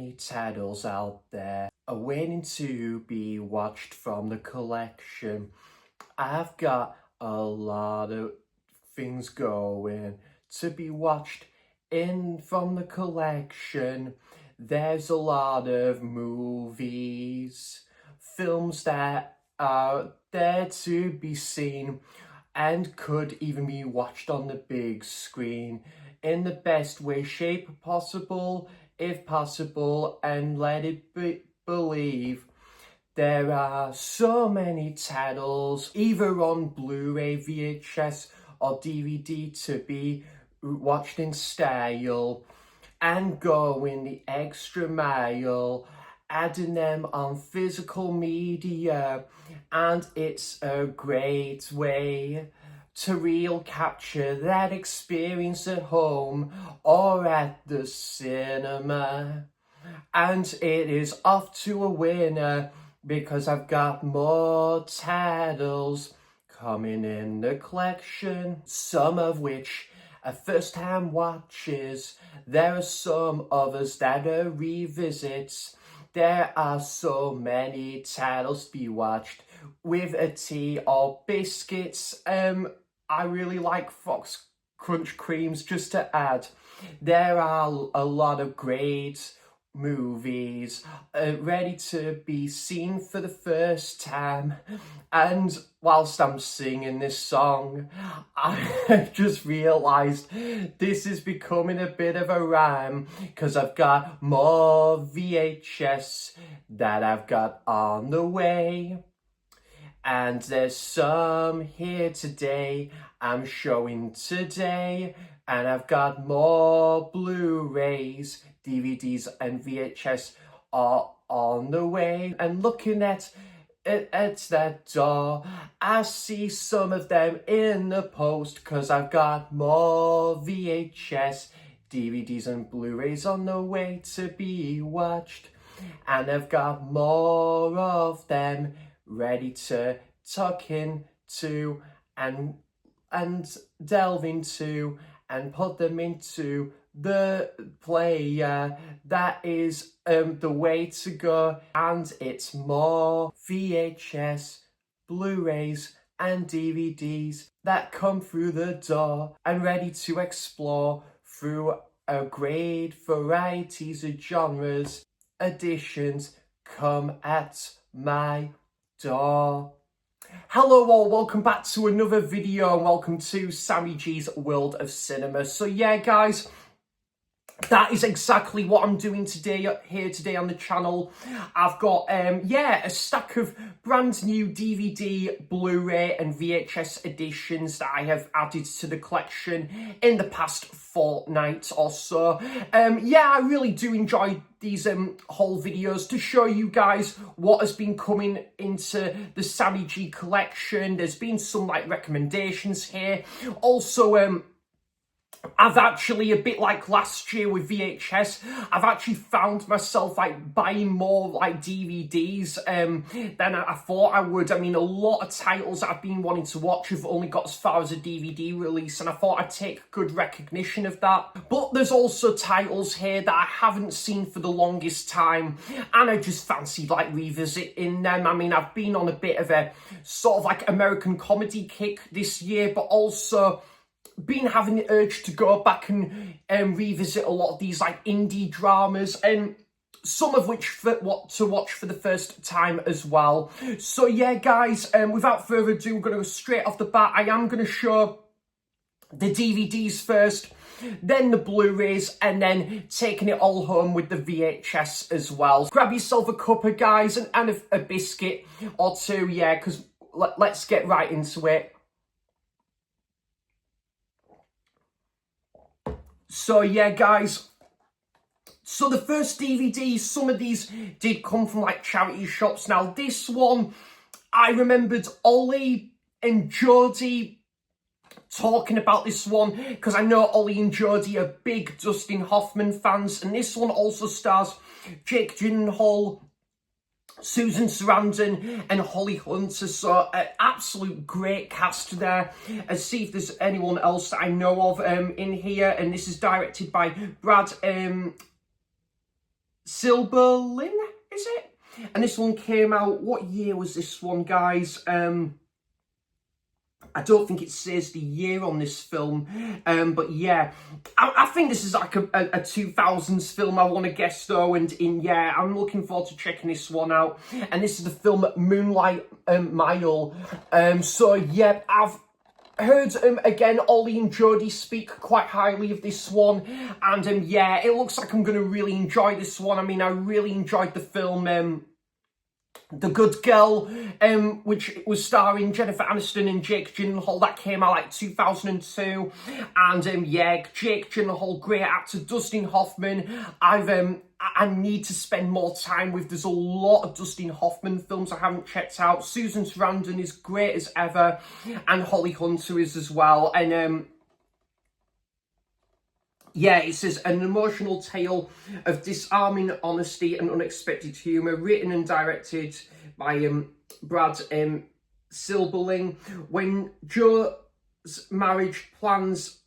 many titles out there are waiting to be watched from the collection. I've got a lot of things going to be watched from the collection. There's a lot of movies, films that are there to be seen and could even be watched on the big screen in the best way, shape possible, if possible, and let it believe. There are so many titles, either on Blu-ray, VHS, or DVD to be watched in style, and going the extra mile, adding them on physical media, and it's a great way to real capture that experience at home or at the cinema. And it is off to a winner because I've got more titles coming in the collection, some of which are first-time watches. There are some others that are revisits. There are so many titles to be watched with a tea or biscuits. I really like Fox Crunch Creams, just to add. There are a lot of great movies ready to be seen for the first time, and whilst I'm singing this song, I just realised this is becoming a bit of a rhyme because I've got more VHS that I've got on the way. And there's some here today, I'm showing today, and I've got more Blu-rays, DVDs and VHS are on the way. And looking at that door, I see some of them in the post because I've got more VHS, DVDs and Blu-rays on the way to be watched. And I've got more of them ready to tuck into and delve into and put them into the player. That is the way to go. And it's more VHS, Blu-rays and DVDs that come through the door and ready to explore through a great varieties of genres. Editions come at my door. Hello all, welcome back to another video and welcome to Sammy G's World of Cinema. So yeah guys, that is exactly what I'm doing here today on the channel. I've got a stack of brand new DVD, Blu-ray and VHS editions that I have added to the collection in the past fortnight or so. I really do enjoy these whole videos to show you guys what has been coming into the Sammy G collection. There's been some recommendations here. Also, I've actually, a bit like last year with VHS, I've actually found myself buying more DVDs than I thought I would. I mean, a lot of titles that I've been wanting to watch have only got as far as a DVD release, and I thought I'd take good recognition of that. But there's also titles here that I haven't seen for the longest time, and I just fancied revisiting them. I mean, I've been on a bit of a sort of American comedy kick this year, but also been having the urge to go back and revisit a lot of these indie dramas, and some of which to watch for the first time as well. So yeah guys, without further ado, we're going to go straight off the bat. I am going to show the DVDs first, then the Blu-rays, and then taking it all home with the VHS as well. Grab yourself a cuppa guys, and a biscuit or two, yeah, because let's get right into it. So yeah guys, so the first DVD, some of these did come from charity shops. Now this one, I remembered Ollie and Jodie talking about this one because I know Ollie and Jodie are big Dustin Hoffman fans, and this one also stars Jake Gyllenhaal, Susan Sarandon and Holly Hunter, so an absolute great cast there. Let's see if there's anyone else that I know of in here, and this is directed by Brad Silberling, is it? And this one came out, what year was this one, guys? I don't think it says the year on this film, but yeah, I think this is like a 2000s film, I want to guess though, and yeah, I'm looking forward to checking this one out. And this is the film Moonlight Mile. So yeah, I've heard again Ollie and Jodie speak quite highly of this one, and yeah, it looks like I'm going to really enjoy this one. I mean, I really enjoyed the film The Good Girl, which was starring Jennifer Aniston and Jake Gyllenhaal. That came out like 2002, and yeah, Jake Gyllenhaal, great actor. Dustin Hoffman, I need to spend more time with. There's a lot of Dustin Hoffman films I haven't checked out. Susan Sarandon is great as ever, and Holly Hunter is as well, and yeah, it says an emotional tale of disarming honesty and unexpected humour, written and directed by Brad Silberling. When Joe's marriage plans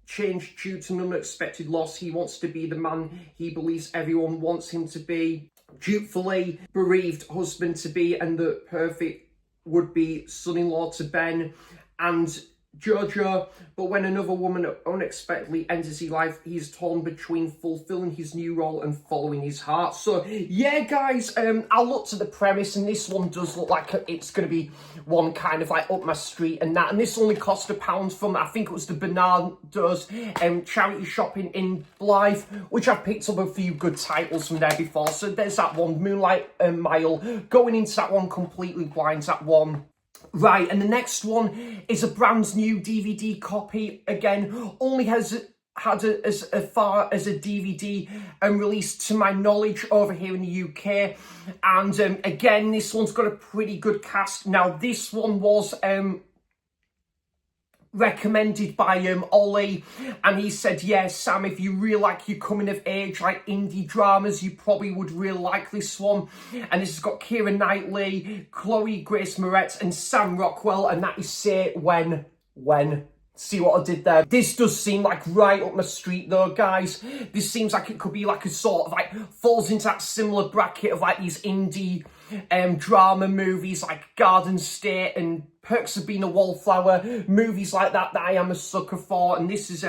change due to an unexpected loss, he wants to be the man he believes everyone wants him to be, dutifully bereaved husband to be, and the perfect would-be son-in-law to Ben and Jojo. But when another woman unexpectedly enters his life, he's torn between fulfilling his new role and following his heart. So yeah, guys, I looked at the premise, and this one does look like it's going to be one kind of like up my street and that. And this only cost £1 from, I think it was the Bernardo's charity shop in Blythe, which I've picked up a few good titles from there before. So there's that one, Moonlight Mile. Going into that one completely blind, that one. Right, and the next one is a brand new DVD copy. Again, only has had as far as a DVD released to my knowledge over here in the UK. And again, this one's got a pretty good cast. Now, this one was recommended by Ollie, and he said, yeah, Sam, if you really like your coming of age like indie dramas, you probably would really like this one. And this has got Keira Knightley, Chloe Grace Moretz, and Sam Rockwell, and that is Say When. See what I did there? This does seem like right up my street though, guys. This seems like it could be like a sort of like, falls into that similar bracket of like these indie drama movies like Garden State and Perks of Being a Wallflower, movies like that I am a sucker for. And this is,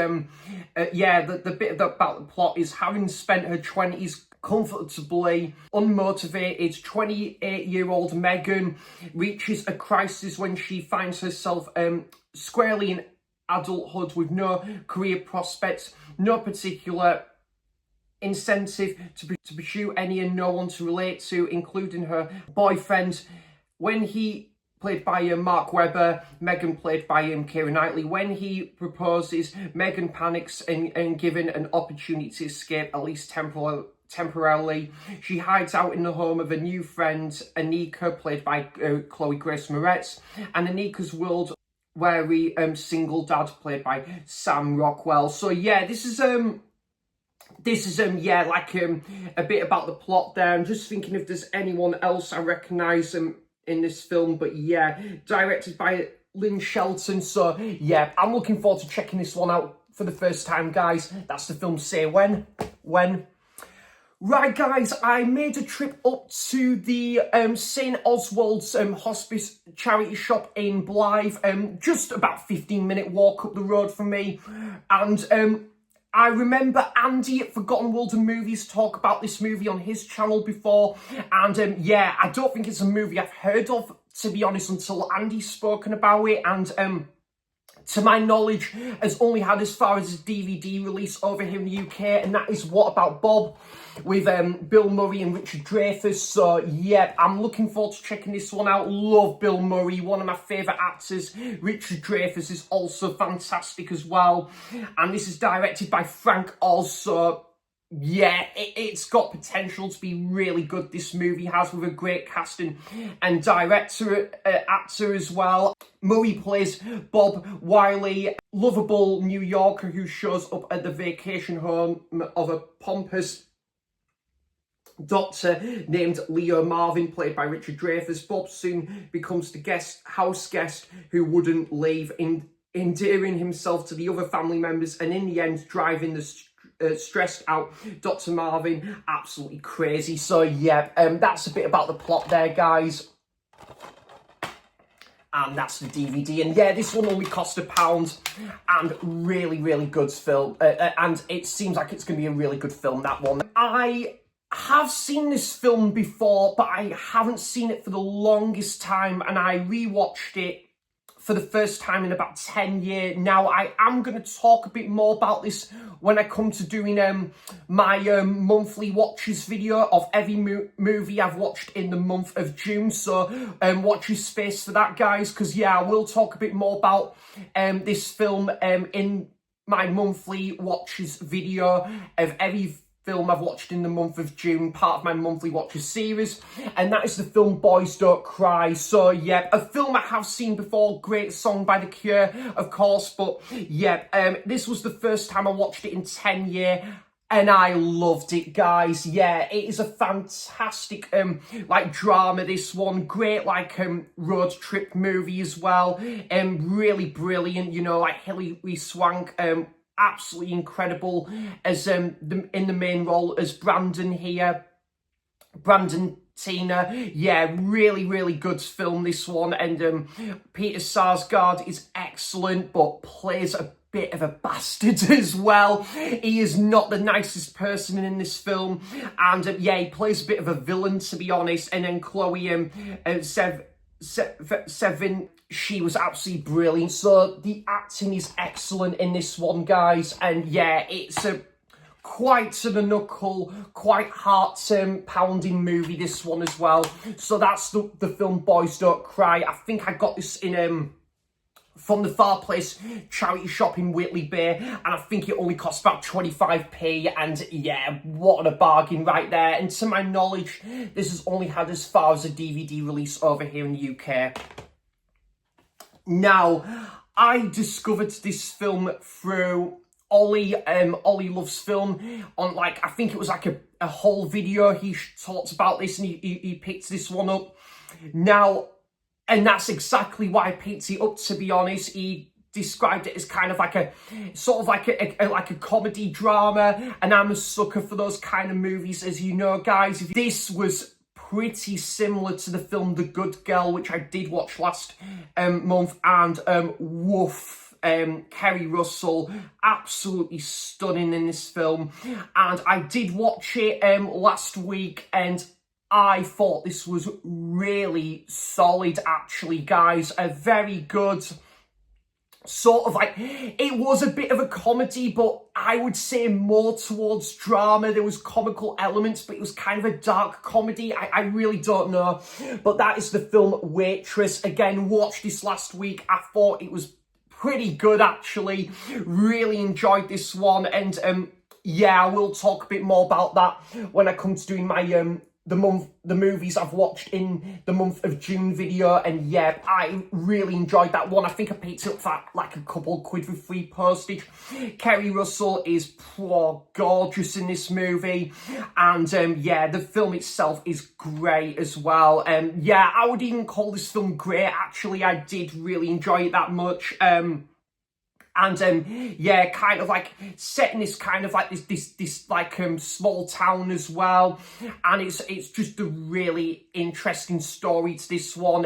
yeah, the bit about the plot is, having spent her 20s comfortably unmotivated, 28-year-old Megan reaches a crisis when she finds herself squarely in adulthood with no career prospects, no particular incentive to pursue any, and no one to relate to, including her boyfriend. When he, played by Mark Webber, Megan played by Keira Knightley, when he proposes, Megan panics, and given an opportunity to escape, at least temporarily, she hides out in the home of a new friend, Anika, played by Chloe Grace Moretz, and Anika's world wary single dad, played by Sam Rockwell. So yeah, this is yeah, like a bit about the plot there. I'm just thinking if there's anyone else I recognise in this film, but yeah, directed by Lynn Shelton. So yeah, I'm looking forward to checking this one out for the first time, guys. That's the film Say When. Right, guys, I made a trip up to the St Oswald's Hospice charity shop in Blythe, just about 15-minute walk up the road from me, and I remember Andy at Forgotten World of Movies talk about this movie on his channel before, and yeah, I don't think it's a movie I've heard of, to be honest, until Andy's spoken about it, and to my knowledge, has only had as far as a DVD release over here in the UK, and that is What About Bob, with Bill Murray and Richard Dreyfuss. So yeah, I'm looking forward to checking this one out. Love Bill Murray, one of my favourite actors. Richard Dreyfuss is also fantastic as well, and this is directed by Frank Oz. So yeah, it's got potential to be really good, this movie has, with a great casting and director, actor as well. Murray plays Bob Wiley, lovable New Yorker who shows up at the vacation home of a pompous doctor named Leo Marvin, played by Richard Dreyfuss. Bob soon becomes the house guest who wouldn't leave, endearing himself to the other family members, and in the end driving the stressed out Dr. Marvin, absolutely crazy. So yeah, that's a bit about the plot there, guys. And that's the DVD. And yeah, this one only cost £1, and really good film. And it seems like it's going to be a really good film, that one. I have seen this film before, but I haven't seen it for the longest time, and I rewatched it for the first time in about 10 years. Now, I am going to talk a bit more about this when I come to doing my monthly watches video of every movie I've watched in the month of June. So watch your space for that, guys, because yeah, I will talk a bit more about this film in my monthly watches video of every film I've watched in the month of June, part of my monthly watches series, and that is the film Boys Don't Cry. So yeah, a film I have seen before, great song by The Cure, of course, but yeah, this was the first time I watched it in 10 years, and I loved it, guys. Yeah, it is a fantastic like drama, this one. Great like road trip movie as well, really brilliant, you know, like Hilary Swank, absolutely incredible as in the main role as Brandon here. Brandon Tina, yeah, really good film, this one. And Peter Sarsgaard is excellent, but plays a bit of a bastard as well. He is not the nicest person in this film, and yeah, he plays a bit of a villain, to be honest. And then Chloe Sevin, she was absolutely brilliant. So the acting is excellent in this one, guys, and yeah, it's a quite to the knuckle, quite heart-pounding movie, this one as well. So that's the film Boys Don't Cry. I think I got this in from the Far Place charity shop in Whitley Bay, and I think it only cost about 25p, and yeah, what a bargain right there. And to my knowledge, this has only had as far as a DVD release over here in the UK. Now, I discovered this film through Ollie Loves Film on, like, I think it was like a whole video. He talked about this, and he picked this one up. Now, and that's exactly why I picked it up, to be honest. He described it as kind of like a sort of like a comedy drama, and I'm a sucker for those kind of movies, as you know, guys. This was pretty similar to the film The Good Girl, which I did watch last month, and woof, Kerry Russell, absolutely stunning in this film. And I did watch it last week, and I thought this was really solid, actually, guys. A very good sort of like, it was a bit of a comedy, but I would say more towards drama. There was comical elements, but it was kind of a dark comedy. I really don't know. But that is the film Waitress. Again, watched this last week. I thought it was pretty good, actually. Really enjoyed this one. And yeah, I will talk a bit more about that when I come to doing my the movies I've watched in the month of June video. And yeah, I really enjoyed that one. I think I picked it up for like a couple quid with free postage. Kerry Russell is gorgeous in this movie, and yeah, the film itself is great as well. Yeah, I would even call this film great, actually. I did really enjoy it that much. And yeah, kind of like set in this kind of like this like small town as well, and it's just a really interesting story to this one,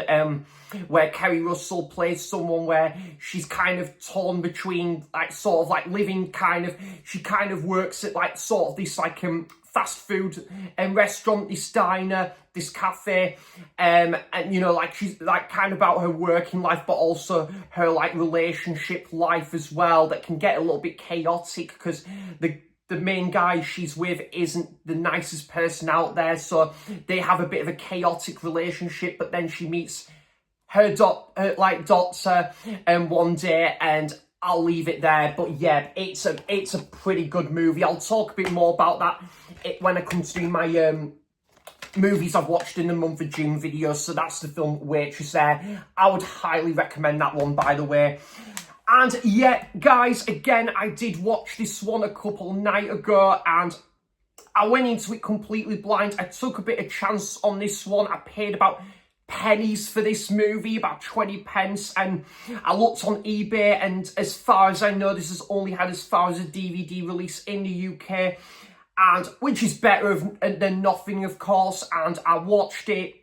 where Kerry Russell plays someone where she's kind of torn between like sort of like living kind of, she kind of works at like sort of this like fast food restaurant, this diner, this cafe, and you know, like she's like kind of about her working life, but also her like relationship life as well, that can get a little bit chaotic because the main guy she's with isn't the nicest person out there, so they have a bit of a chaotic relationship. But then she meets her daughter one day, and I'll leave it there. But yeah, it's a pretty good movie. I'll talk a bit more about that when I come to doing my movies I've watched in the month of June videos. So that's the film Waitress there. I would highly recommend that one, by the way. And yeah, guys, again, I did watch this one a couple nights ago, and I went into it completely blind. I took a bit of chance on this one. I paid about pennies for this movie, about 20 pence, and I looked on eBay, and as far as I know, this has only had as far as a DVD release in the UK, and which is better than nothing, of course. And I watched it,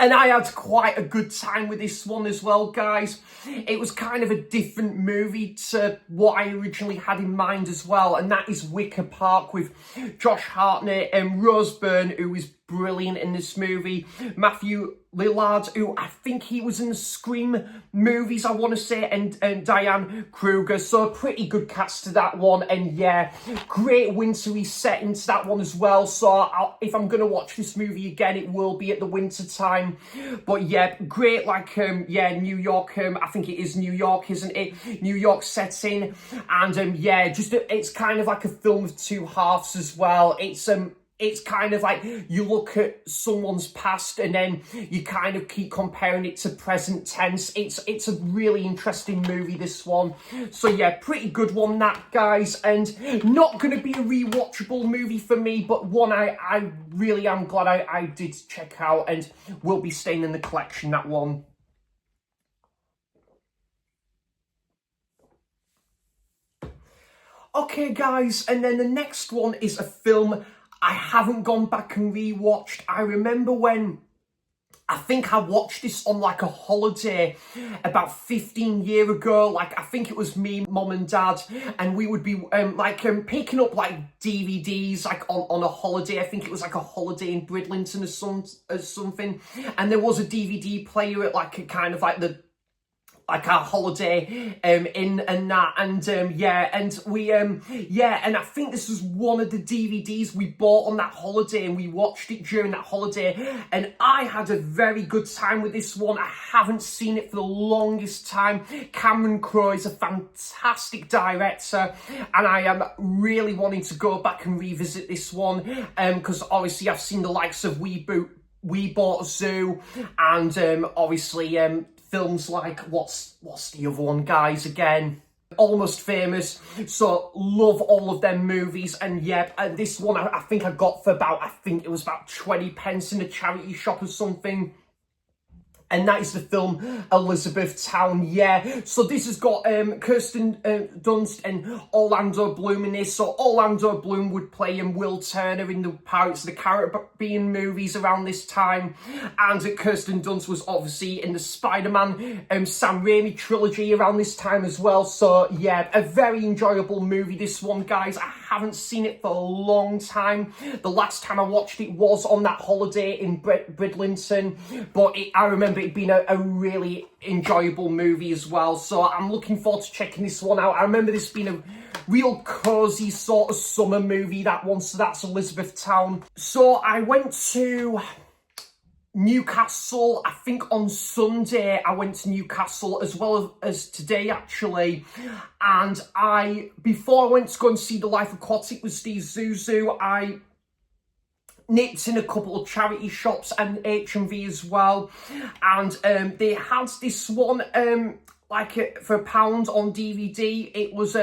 and I had quite a good time with this one as well, guys. It was kind of a different movie to what I originally had in mind as well, and that is Wicker Park with Josh Hartnett and Rose Byrne, who is brilliant in this movie. Matthew Lillard, who I think he was in the Scream movies, I want to say, and Diane Kruger. So a pretty good cast to that one. And yeah, great wintry setting to that one as well. So if I'm going to watch this movie again, it will be at the winter time. But yeah, great, like, yeah, New York, I think it is New York, isn't it? New York setting. And yeah, just it's kind of like a film of two halves as well. It's kind of like you look at someone's past and then you kind of keep comparing it to present tense. It's a really interesting movie, this one. So yeah, pretty good one, that, guys. And not going to be a rewatchable movie for me, but one I really am glad I did check out and will be staying in the collection, that one. Okay, guys, and then the next one is a film I haven't gone back and rewatched. I remember when I think I watched this on like a holiday about 15 years ago. Like, I think it was me, mom and dad, and we would be picking up like DVDs like on a holiday. I think it was like a holiday in Bridlington or something. And there was a DVD player at like a kind of like our holiday in and that, and yeah, and we yeah, and I think this was one of the DVDs we bought on that holiday, and we watched it during that holiday, and I had a very good time with this one. I haven't seen it for the longest time. Cameron Crowe is a fantastic director, and I am really wanting to go back and revisit this one, because obviously I've seen the likes of We Bought a Zoo, and obviously films like, what's the other one, guys, again? Almost Famous. So love all of them movies. And yeah, this one I think I got for about, I think it was about 20 pence in a charity shop or something. And that is the film Elizabethtown, yeah. So this has got Kirsten Dunst and Orlando Bloom in this. So Orlando Bloom would play Will Turner in the Pirates of the Caribbean movies around this time. And Kirsten Dunst was obviously in the Spider-Man Sam Raimi trilogy around this time as well. So yeah, a very enjoyable movie, this one, guys. I haven't seen it for a long time. The last time I watched it was on that holiday in Bridlington. But I remember it being a really enjoyable movie as well. So I'm looking forward to checking this one out. I remember this being a real cozy sort of summer movie, that one. So that's Elizabethtown. So I went to Newcastle, I think on Sunday. I went to Newcastle as well as today, actually. And before I went to go and see The Life Aquatic with Steve Zissou, I nipped in a couple of charity shops and HMV as well, and they had this one for £1 on DVD. It was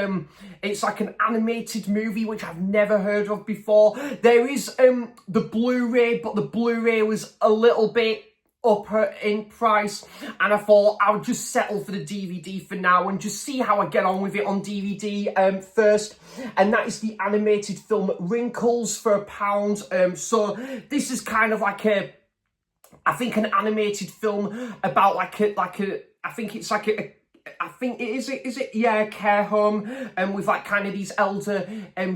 it's like an animated movie which I've never heard of before. There is the Blu-ray, but the Blu-ray was a little bit up in price, and I thought I would just settle for the DVD for now and just see how I get on with it on DVD first. And that is the animated film Wrinkles for £1. So this is kind of like I think an animated film about I think it's like a care home, and with like kind of these elder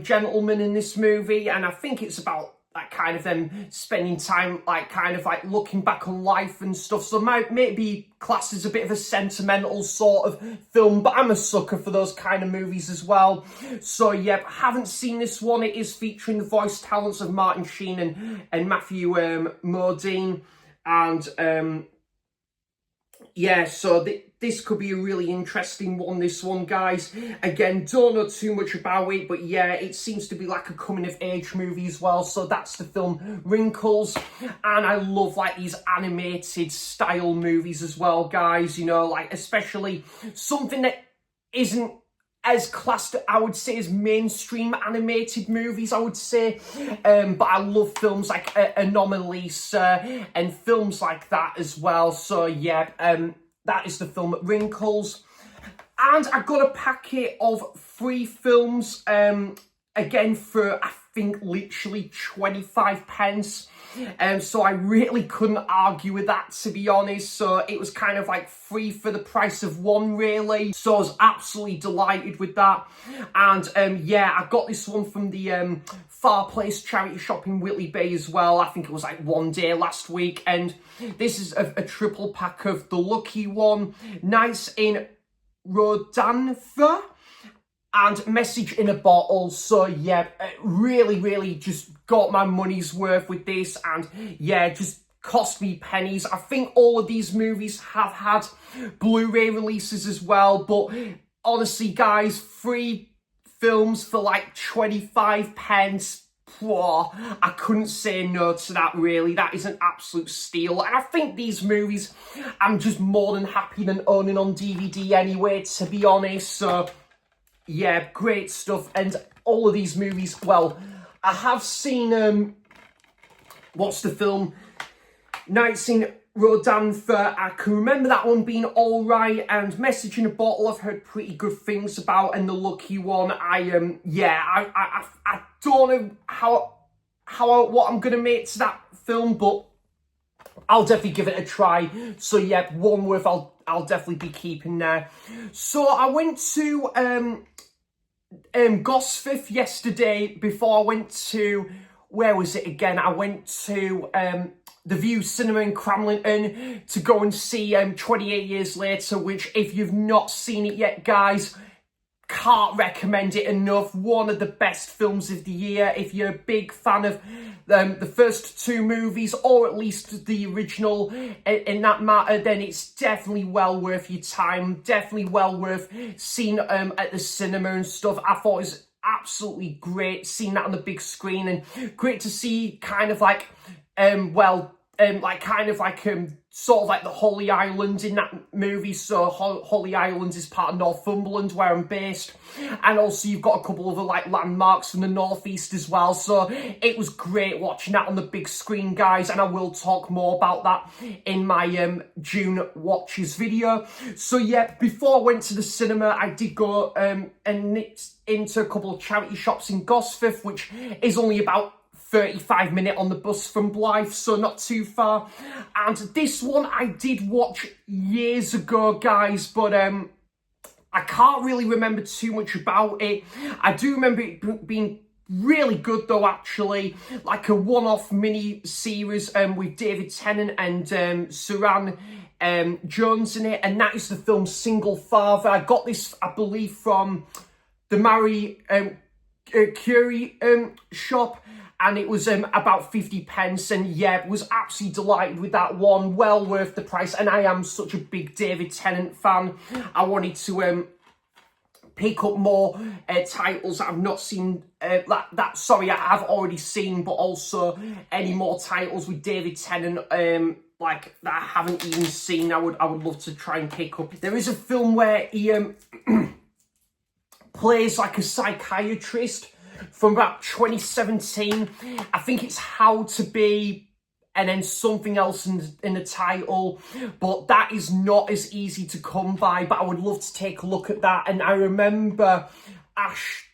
gentlemen in this movie, and I think it's about like kind of them spending time like kind of like looking back on life and stuff. So maybe classed as a bit of a sentimental sort of film, but I'm a sucker for those kind of movies as well. So yeah, I haven't seen this one. It is featuring the voice talents of Martin Sheen and Matthew Modine, and yeah, so this could be a really interesting one, this one, guys. Again, don't know too much about it, but yeah, it seems to be like a coming-of-age movie as well. So that's the film Wrinkles. And I love like these animated style movies as well, guys. You know, like especially something that isn't as classed, I would say, as mainstream animated movies, I would say. But I love films like Anomalisa and films like that as well. So yeah, that is the film Wrinkles. And I got a packet of 3 films, again for, I think, literally 25 pence. So I really couldn't argue with that, to be honest. So it was kind of like 3 for the price of 1, really. So I was absolutely delighted with that. And yeah, I got this one from the Far Place charity shop in Whitley Bay as well. I think it was like one day last week. And this is a triple pack of The Lucky One, Nights in Rodantha, and Message in a Bottle. So yeah, really just got my money's worth with this, and yeah, just cost me pennies. I think all of these movies have had Blu-ray releases as well, but honestly guys, 3 films for like 25 pence, I couldn't say no to that, really. That is an absolute steal. And I think these movies I'm just more than happy than owning on DVD anyway, to be honest. So yeah, great stuff. And all of these movies, well, I have seen, what's the film? Nights in Rodantha. I can remember that one being alright, and Message in a Bottle I've heard pretty good things about, and The Lucky One, I don't know what I'm gonna make to that film, but I'll definitely give it a try. So yeah, one worth I'll definitely be keeping there. So I went to Gosforth yesterday before I went to, where was it again? I went to the View Cinema in Cramlington to go and see 28 Years Later, which, if you've not seen it yet, guys, can't recommend it enough. One of the best films of the year. If you're a big fan of the first 2 movies, or at least the original in that matter, then it's definitely well worth your time. Definitely well worth seeing at the cinema and stuff. I thought it was absolutely great seeing that on the big screen, and great to see kind of like sort of like the Holy Island in that movie. So Holy Island is part of Northumberland, where I'm based, and also you've got a couple of like landmarks from the northeast as well. So it was great watching that on the big screen, guys, and I will talk more about that in my June watches video. So yeah, before I went to the cinema, I did go and nipped into a couple of charity shops in Gosforth, which is only about 35-minute on the bus from Blythe, so not too far. And this one I did watch years ago, guys, but I can't really remember too much about it. I do remember it being really good though, actually, like a one-off mini series with David Tennant and Saran Jones in it, and that is the film Single Father. I got this, I believe, from the Marie Curie shop, and it was about 50 pence, and yeah, was absolutely delighted with that one. Well worth the price, and I am such a big David Tennant fan. I wanted to pick up more titles that I've not seen, I have already seen, but also any more titles with David Tennant like that I haven't even seen. I would love to try and pick up. There is a film where he plays like a psychiatrist from about 2017. I think it's How to Be, and then something else in the title, but that is not as easy to come by, but I would love to take a look at that. And I remember Ash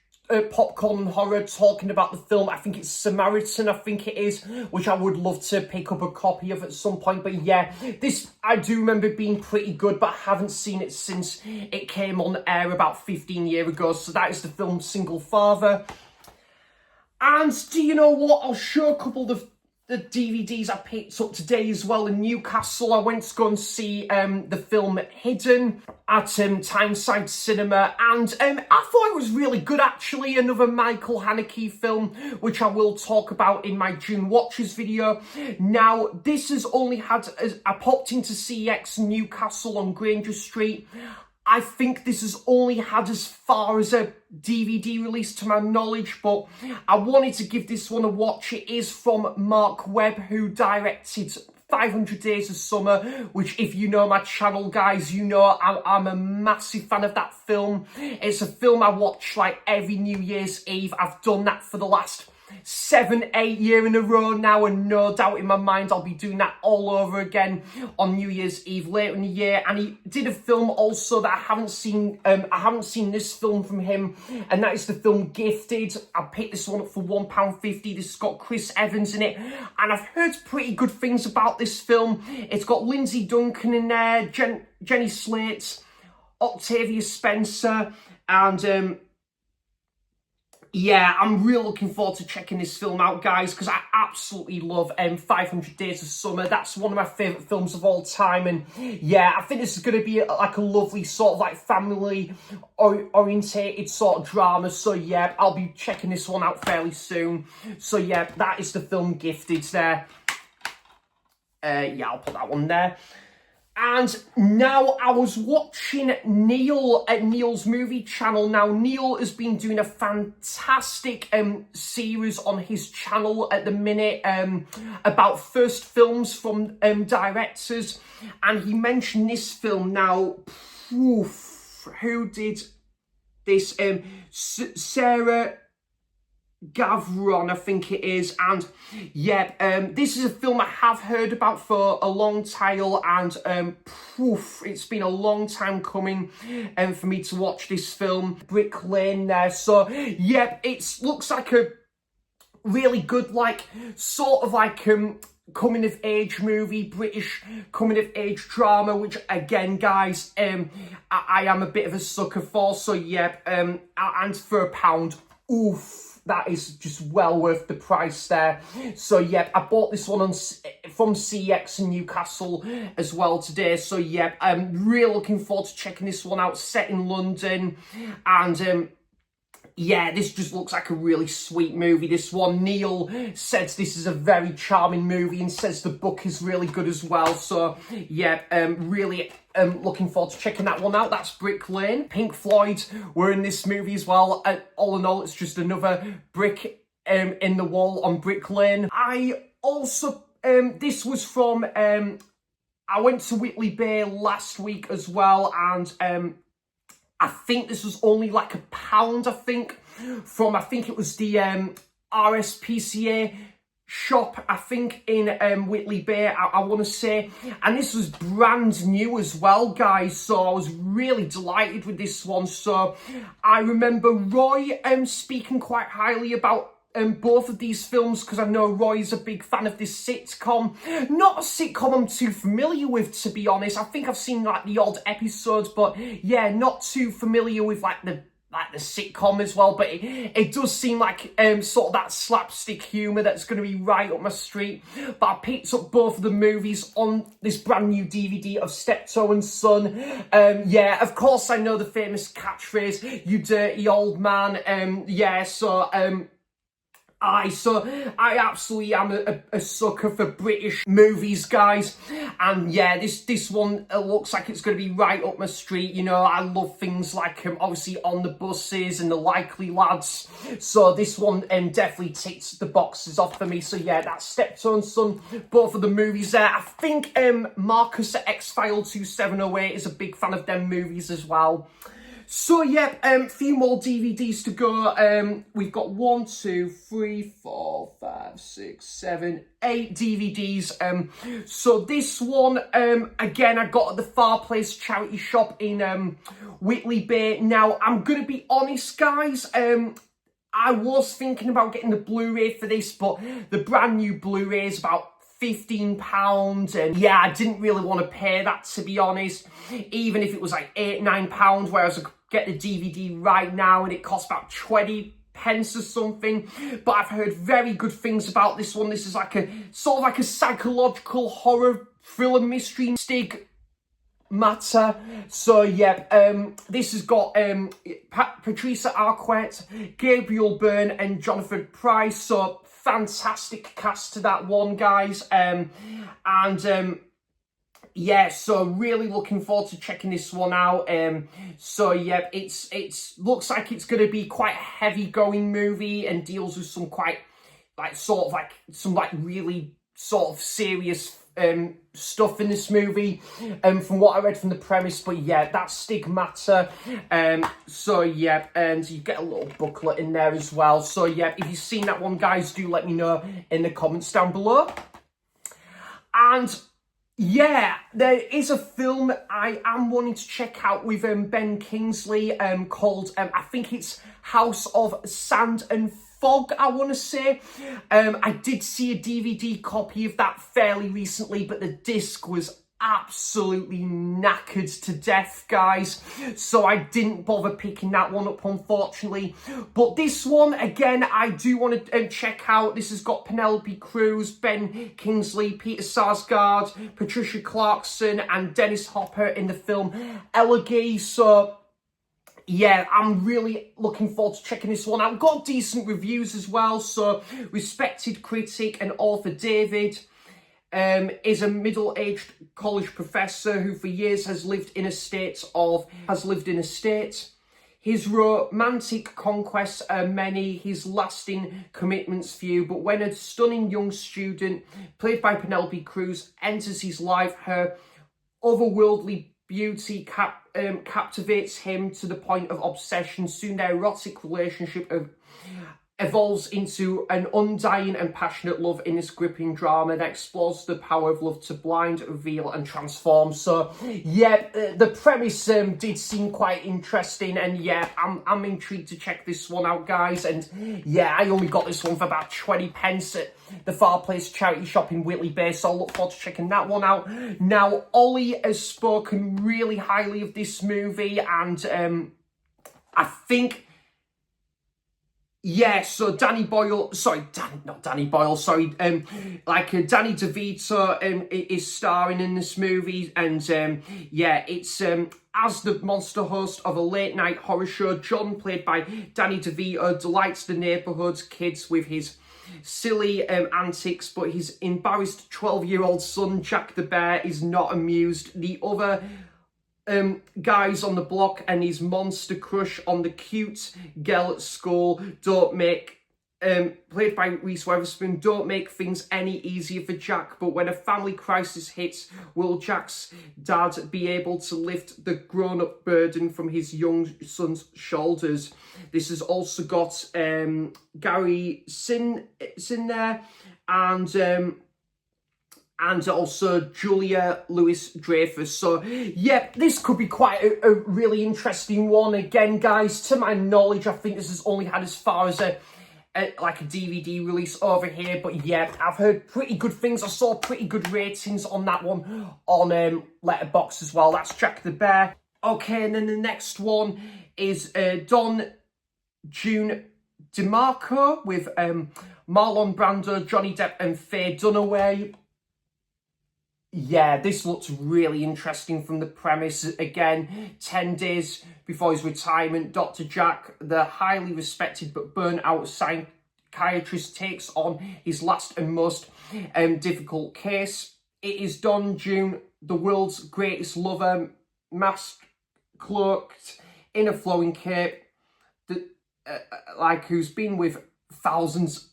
Popcorn and Horror talking about the film, I think it's Samaritan, I think it is, which I would love to pick up a copy of at some point. But yeah, this I do remember being pretty good, but I haven't seen it since it came on air about 15 years ago. So that is the film Single Father. And do you know what? I'll show a couple of the DVDs I picked up today as well. In Newcastle, I went to go and see the film Hidden at Tyneside Cinema, and I thought it was really good, actually. Another Michael Haneke film, which I will talk about in my June Watches video. Now, this has only had, I popped into CEX Newcastle on Granger Street. I think this has only had as far as a DVD release to my knowledge, but I wanted to give this one a watch. It is from Mark Webb, who directed 500 Days of Summer, which if you know my channel, guys, you know I'm a massive fan of that film. It's a film I watch like every New Year's Eve. I've done that for the last 7-8 years in a row now, and no doubt in my mind I'll be doing that all over again on New Year's Eve later in the year. And he did a film also that I haven't seen. I haven't seen this film from him, and that is the film Gifted. I picked this one up for £1.50. This has got Chris Evans in it, and I've heard pretty good things about this film. It's got Lindsay Duncan in there, Jenny Slate, Octavia Spencer, and yeah, I'm really looking forward to checking this film out, guys, because I absolutely love 500 Days of Summer. That's one of my favourite films of all time, and yeah, I think this is going to be like a lovely sort of like family orientated sort of drama. So yeah, I'll be checking this one out fairly soon. So yeah, that is the film Gifted there. Yeah, I'll put that one there. And now I was watching Neil at Neil's movie channel. Now, Neil has been doing a fantastic series on his channel at the minute about first films from directors. And he mentioned this film now. Who did this? Sarah Gavron, I think it is. And yeah, this is a film I have heard about for a long time, and it's been a long time coming for me to watch this film, Brick Lane there. So yeah, it looks like a really good, like sort of like coming of age movie, British coming of age drama, which again, guys, I am a bit of a sucker for. So yeah, and for £1, that is just well worth the price there. So yeah, I bought this one from CX in Newcastle as well today. So yeah, I'm really looking forward to checking this one out, set in London. And yeah, this just looks like a really sweet movie, this one. Neil says this is a very charming movie and says the book is really good as well. So yeah, really looking forward to checking that one out. That's Brick Lane. Pink Floyd were in this movie as well. All in all, it's just another brick in the wall on Brick Lane. I also, this was from, I went to Whitley Bay last week as well, and I think this was only like £1, I think, from, I think it was the RSPCA shop, I think, in Whitley Bay, I want to say. And this was brand new as well, guys, so I was really delighted with this one. So I remember Roy speaking quite highly about both of these films, because I know Roy's a big fan of this sitcom. Not a sitcom I'm too familiar with, to be honest. I think I've seen like the odd episodes, but yeah, not too familiar with like the sitcom as well. But it does seem like sort of that slapstick humour that's going to be right up my street. But I picked up both of the movies on this brand new DVD of Steptoe and Son. Yeah, of course I know the famous catchphrase, "You dirty old man." Yeah, so I absolutely am a sucker for British movies, guys. And yeah, this one looks like it's going to be right up my street. You know, I love things like obviously On the Buses and The Likely Lads. So this one definitely ticks the boxes off for me. So yeah, that's Steptoe and Son, both of the movies there. I think Marcus at X-File 2708 is a big fan of them movies as well. So yeah, a few more DVDs to go. We've got 1, 2, 3, 4, 5, 6, 7, 8 DVDs. So this one, again, I got at the Far Place charity shop in Whitley Bay. Now, I'm going to be honest, guys. I was thinking about getting the Blu-ray for this, but the brand new Blu-ray is about £15, and yeah, I didn't really want to pay that, to be honest, even if it was like £8, £9, whereas I could get the DVD right now and it costs about 20 pence or something. But I've heard very good things about this one. This is like a sort of like a psychological horror thriller mystery matter. So yeah, this has got Patricia Arquette, Gabriel Byrne and Jonathan Pryce. So fantastic cast to that one, guys. Yeah, so really looking forward to checking this one out. So yeah, it's looks like it's going to be quite a heavy going movie and deals with some quite like sort of like some like really sort of serious stuff in this movie, from what I read from the premise, but yeah, that's Stigmata. So yeah, and you get a little booklet in there as well. So yeah, if you've seen that one, guys, do let me know in the comments down below. And yeah, there is a film I am wanting to check out with Ben Kingsley, called, I think it's House of Sand and Fog, I want to say. I did see a DVD copy of that fairly recently, but the disc was absolutely knackered to death, guys, so I didn't bother picking that one up, unfortunately. But this one, again, I do want to check out. This has got Penelope Cruz, Ben Kingsley, Peter Sarsgaard, Patricia Clarkson, and Dennis Hopper in the film Elegy. So yeah, I'm really looking forward to checking this one out. Got decent reviews as well. So respected critic and author David is a middle-aged college professor who for years has lived in a state. His romantic conquests are many, his lasting commitments few, but when a stunning young student, played by Penelope Cruz, enters his life, her otherworldly beauty captivates him to the point of obsession. Soon their erotic relationship evolves into an undying and passionate love in this gripping drama that explores the power of love to blind, reveal, and transform. So yeah, the premise did seem quite interesting, and yeah, I'm intrigued to check this one out, guys. And yeah, I only got this one for about 20 pence at the Far Place charity shop in Whitley Bay, so I look forward to checking that one out. Now, Ollie has spoken really highly of this movie, and I think, yeah, so Danny DeVito is starring in this movie, and yeah, it's as the monster host of a late night horror show. John, played by Danny DeVito, delights the neighborhood kids with his silly antics, but his embarrassed 12-year-old son Jack the Bear is not amused. The other guys on the block and his monster crush on the cute girl at school don't make, played by Reese Witherspoon, don't make things any easier for Jack. But when a family crisis hits, will Jack's dad be able to lift the grown-up burden from his young son's shoulders? This has also got Gary Sin there, and also Julia Louis-Dreyfus. So yeah, this could be quite a really interesting one. Again, guys, to my knowledge, I think this has only had as far as a DVD release over here. But yeah, I've heard pretty good things. I saw pretty good ratings on that one on Letterboxd as well. That's Jack the Bear. Okay, and then the next one is Don June DeMarco with Marlon Brando, Johnny Depp, and Faye Dunaway. Yeah, this looks really interesting from the premise. Again, 10 days before his retirement, Dr. Jack, the highly respected but burnt out psychiatrist, takes on his last and most difficult case. It is Don June, the world's greatest lover, masked, cloaked in a flowing cape, who's been with thousands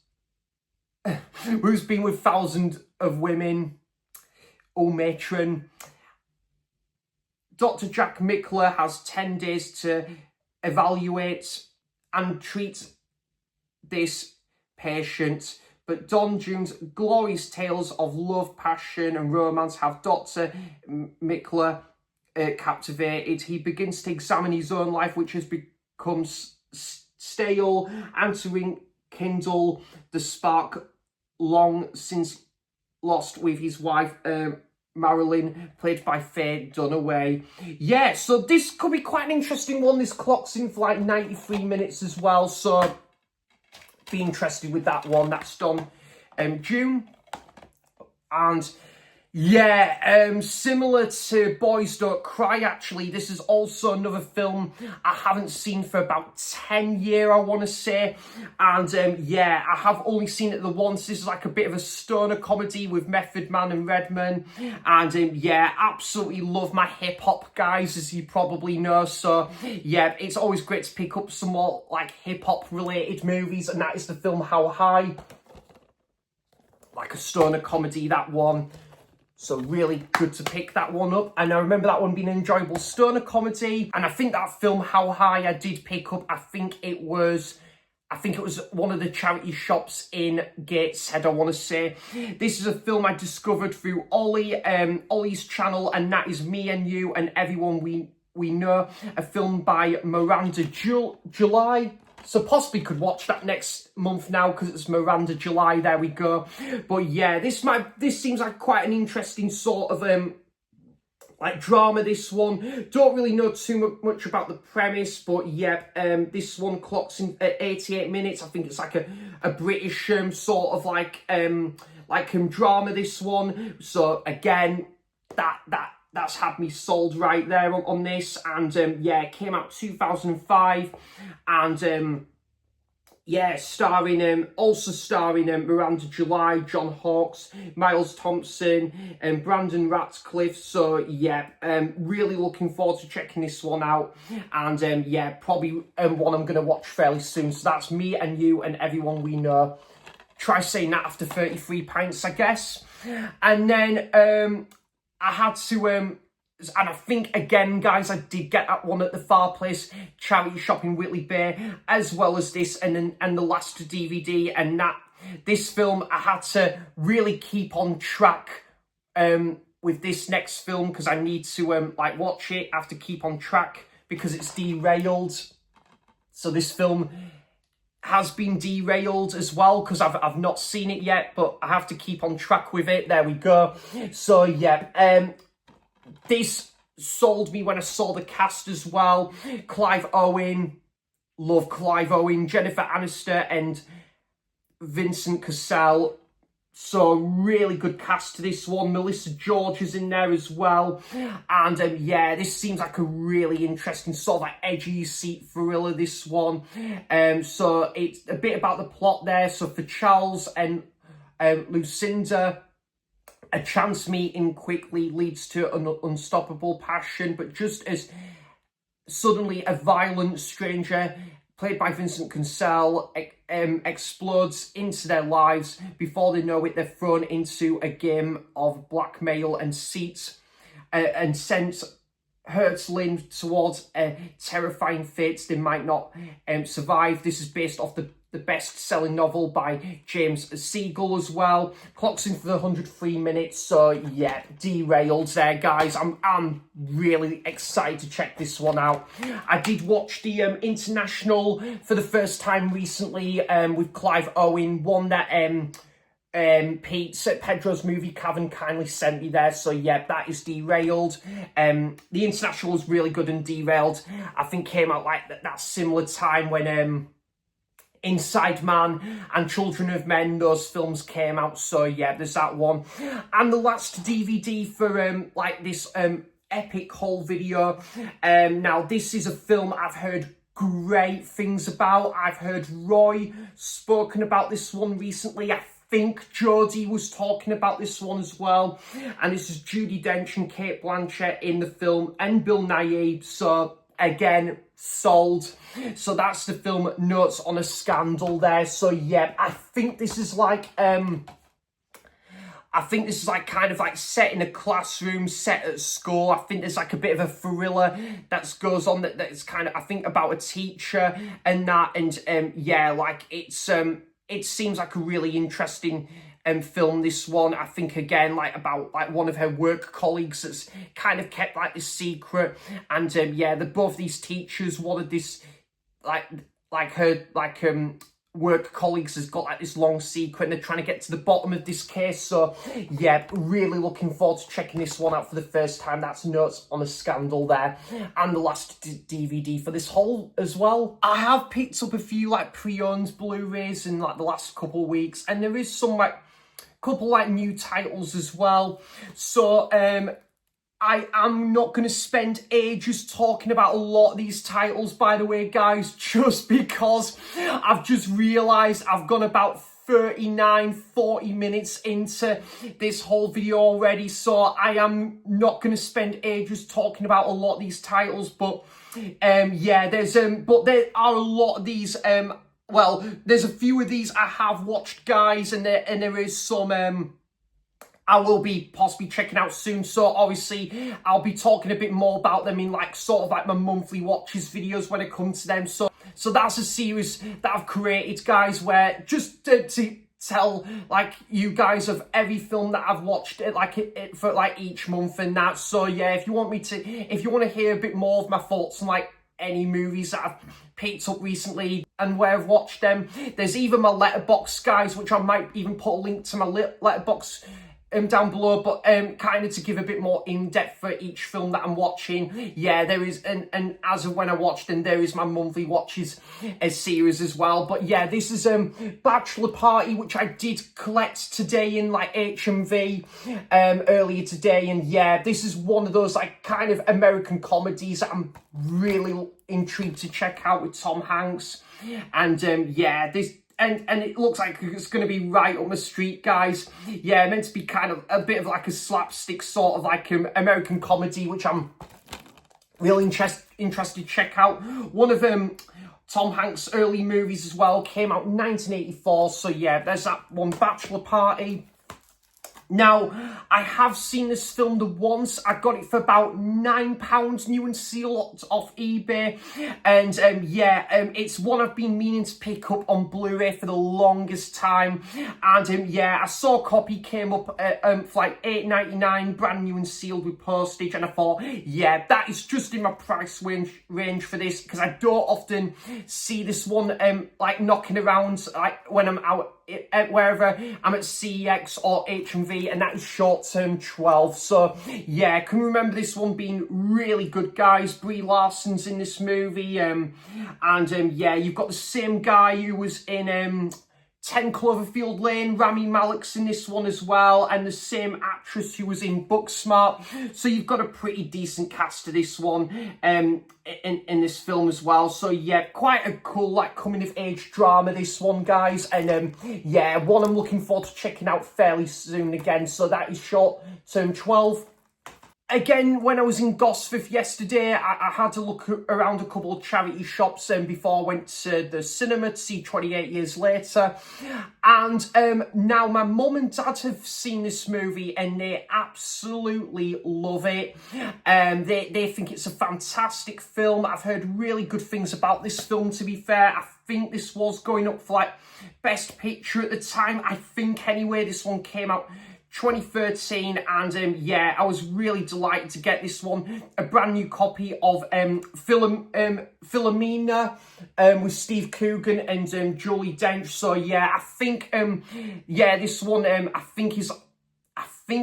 of women. Oh, matron. Dr. Jack Mickler has 10 days to evaluate and treat this patient, but Don June's glorious tales of love, passion, and romance have Dr. Mickler captivated. He begins to examine his own life, which has become stale, and to rekindle the spark long since lost with his wife, Marilyn, played by Faye Dunaway. Yeah, so this could be quite an interesting one. This clocks in for like 93 minutes as well, so be interested with that one. That's Don June. And yeah, similar to Boys Don't Cry, actually, this is also another film I haven't seen for about 10 years, I want to say. And yeah, I have only seen it the once. This is like a bit of a stoner comedy with Method Man and Redman. And yeah, absolutely love my hip-hop, guys, as you probably know. So yeah, it's always great to pick up some more like hip-hop related movies, and that is the film How High. Like a stoner comedy, that one. So really good to pick that one up. And I remember that one being an enjoyable stoner comedy. And I think that film, How High, I did pick up. I think it was one of the charity shops in Gateshead, I want to say. This is a film I discovered through Ollie, Ollie's channel, and that is Me and You and Everyone We Know. A film by Miranda July. So possibly could watch that next month now because it's Miranda July. There we go. But yeah, this seems like quite an interesting sort of like drama, this one. Don't really know too much about the premise, but yeah, this one clocks in at 88 minutes. I think it's like a British sort of like drama, this one. So again, that's had me sold right there on this. And yeah, it came out 2005, and yeah, also starring Miranda July, John Hawkes, Miles Thompson, and Brandon Ratcliffe. So yeah, really looking forward to checking this one out. And yeah, probably one I'm going to watch fairly soon. So that's Me and You and Everyone We Know. Try saying that after 33 pints, I guess. And then I had to... and I think, again, guys, I did get that one at the Far Place charity shop in Whitley Bay, as well as this and the last DVD. And this film, I had to really keep on track with this next film because I need to like watch it. I have to keep on track because it's derailed. So this film has been derailed as well because I've not seen it yet, but I have to keep on track with it. There we go. So yeah, this sold me when I saw the cast as well. Clive Owen, love Clive Owen, Jennifer Aniston and Vincent Cassell. So really good cast to this one. Melissa George is in there as well. And yeah, this seems like a really interesting sort of like edgy seat thriller, this one. So it's a bit about the plot there. So for Charles and Lucinda, a chance meeting quickly leads to an unstoppable passion, but just as suddenly a violent stranger, played by Vincent Cassell, explodes into their lives. Before they know it, they're thrown into a game of blackmail and deceit, and sent hurtling towards a terrifying fate they might not survive. This is based off the best-selling novel by James Siegel as well. Clocks in for the 103 minutes. So yeah, derailed there, guys. I'm really excited to check this one out. I did watch the International for the first time recently with Clive Owen, one that Pete at Pedro's Movie Cavern kindly sent me there. So yeah, that is derailed. The International was really good and derailed. I think came out like that similar time when Inside Man and Children of Men, those films came out. So yeah, there's that one. And the last DVD for like this epic haul video. Now this is a film I've heard great things about. I've heard Roy spoken about this one recently. I think Jodie was talking about this one as well. And this is Judi Dench and Cate Blanchett in the film, and Bill Nighy. So again, sold. So that's the film Notes on a Scandal there. So yeah, I think this is like kind of like set in a classroom, set at school. I think there's like a bit of a thriller that goes on that's kind of, I think, about a teacher and that. And yeah, like it seems like a really interesting film, this one. I think again like about like one of her work colleagues that's kind of kept like this secret, and yeah, both these teachers wanted this like her work colleagues has got like this long secret, and they're trying to get to the bottom of this case. So yeah, really looking forward to checking this one out for the first time. That's Notes on a Scandal there, and the last DVD for this haul as well. I have picked up a few like pre-owned Blu-rays in like the last couple of weeks, and there is some like couple like new titles as well. So I am not going to spend ages talking about a lot of these titles, by the way, guys, just because I've just realised I've gone about 40 minutes into this whole video already. So I am not going to spend ages talking about a lot of these titles, but yeah, but there are a lot of these well, there's a few of these I have watched, guys, and there is some I will be possibly checking out soon. So obviously I'll be talking a bit more about them in like sort of like my monthly watches videos when it comes to them. So that's a series that I've created, guys, where just to tell like you guys of every film that I've watched it for like each month and that. So yeah, if you want to hear a bit more of my thoughts on like any movies that I've picked up recently and where I've watched them, there's even my letterbox, guys, which I might even put a link to my letterbox down below, but kind of to give a bit more in-depth for each film that I'm watching. Yeah, there is, and as of when I watched them, there is my monthly watches series as well. But yeah, this is Bachelor Party, which I did collect today in like HMV earlier today. And yeah, this is one of those like kind of American comedies that I'm really intrigued to check out with Tom Hanks. And yeah, this and it looks like it's going to be right up my street, guys. Yeah, meant to be kind of a bit of like a slapstick sort of like American comedy, which I'm really interested to check out. One of Tom Hanks' early movies as well came out in 1984. So yeah, there's that one, Bachelor Party. Now, I have seen this film once. I got it for about £9 new and sealed off eBay. And yeah, it's one I've been meaning to pick up on Blu-ray for the longest time. And yeah, I saw a copy came up for like £8.99, brand new and sealed with postage. And I thought, yeah, that is just in my price range for this, because I don't often see this one like knocking around like when I'm out wherever I'm at CEX or HMV, and that is short term 12. So yeah, can remember this one being really good, guys. Brie Larson's in this movie, and yeah, you've got the same guy who was in 10 Cloverfield Lane, Rami Malek's in this one as well, and the same actress who was in Booksmart. So you've got a pretty decent cast to this one in this film as well. So yeah, quite a cool like coming of age drama, this one, guys. And yeah, one I'm looking forward to checking out fairly soon again. So that is short term 12. Again, when I was in Gosforth yesterday, I had to look around a couple of charity shops before I went to the cinema to see 28 Years Later. And now my mum and dad have seen this movie and they absolutely love it. They think it's a fantastic film. I've heard really good things about this film, to be fair. I think this was going up for like Best Picture at the time. I think anyway, this one came out 2013, and yeah, I was really delighted to get this one, a brand new copy of Philomena with Steve Coogan and Julie Dench. So yeah, I think yeah, this one I think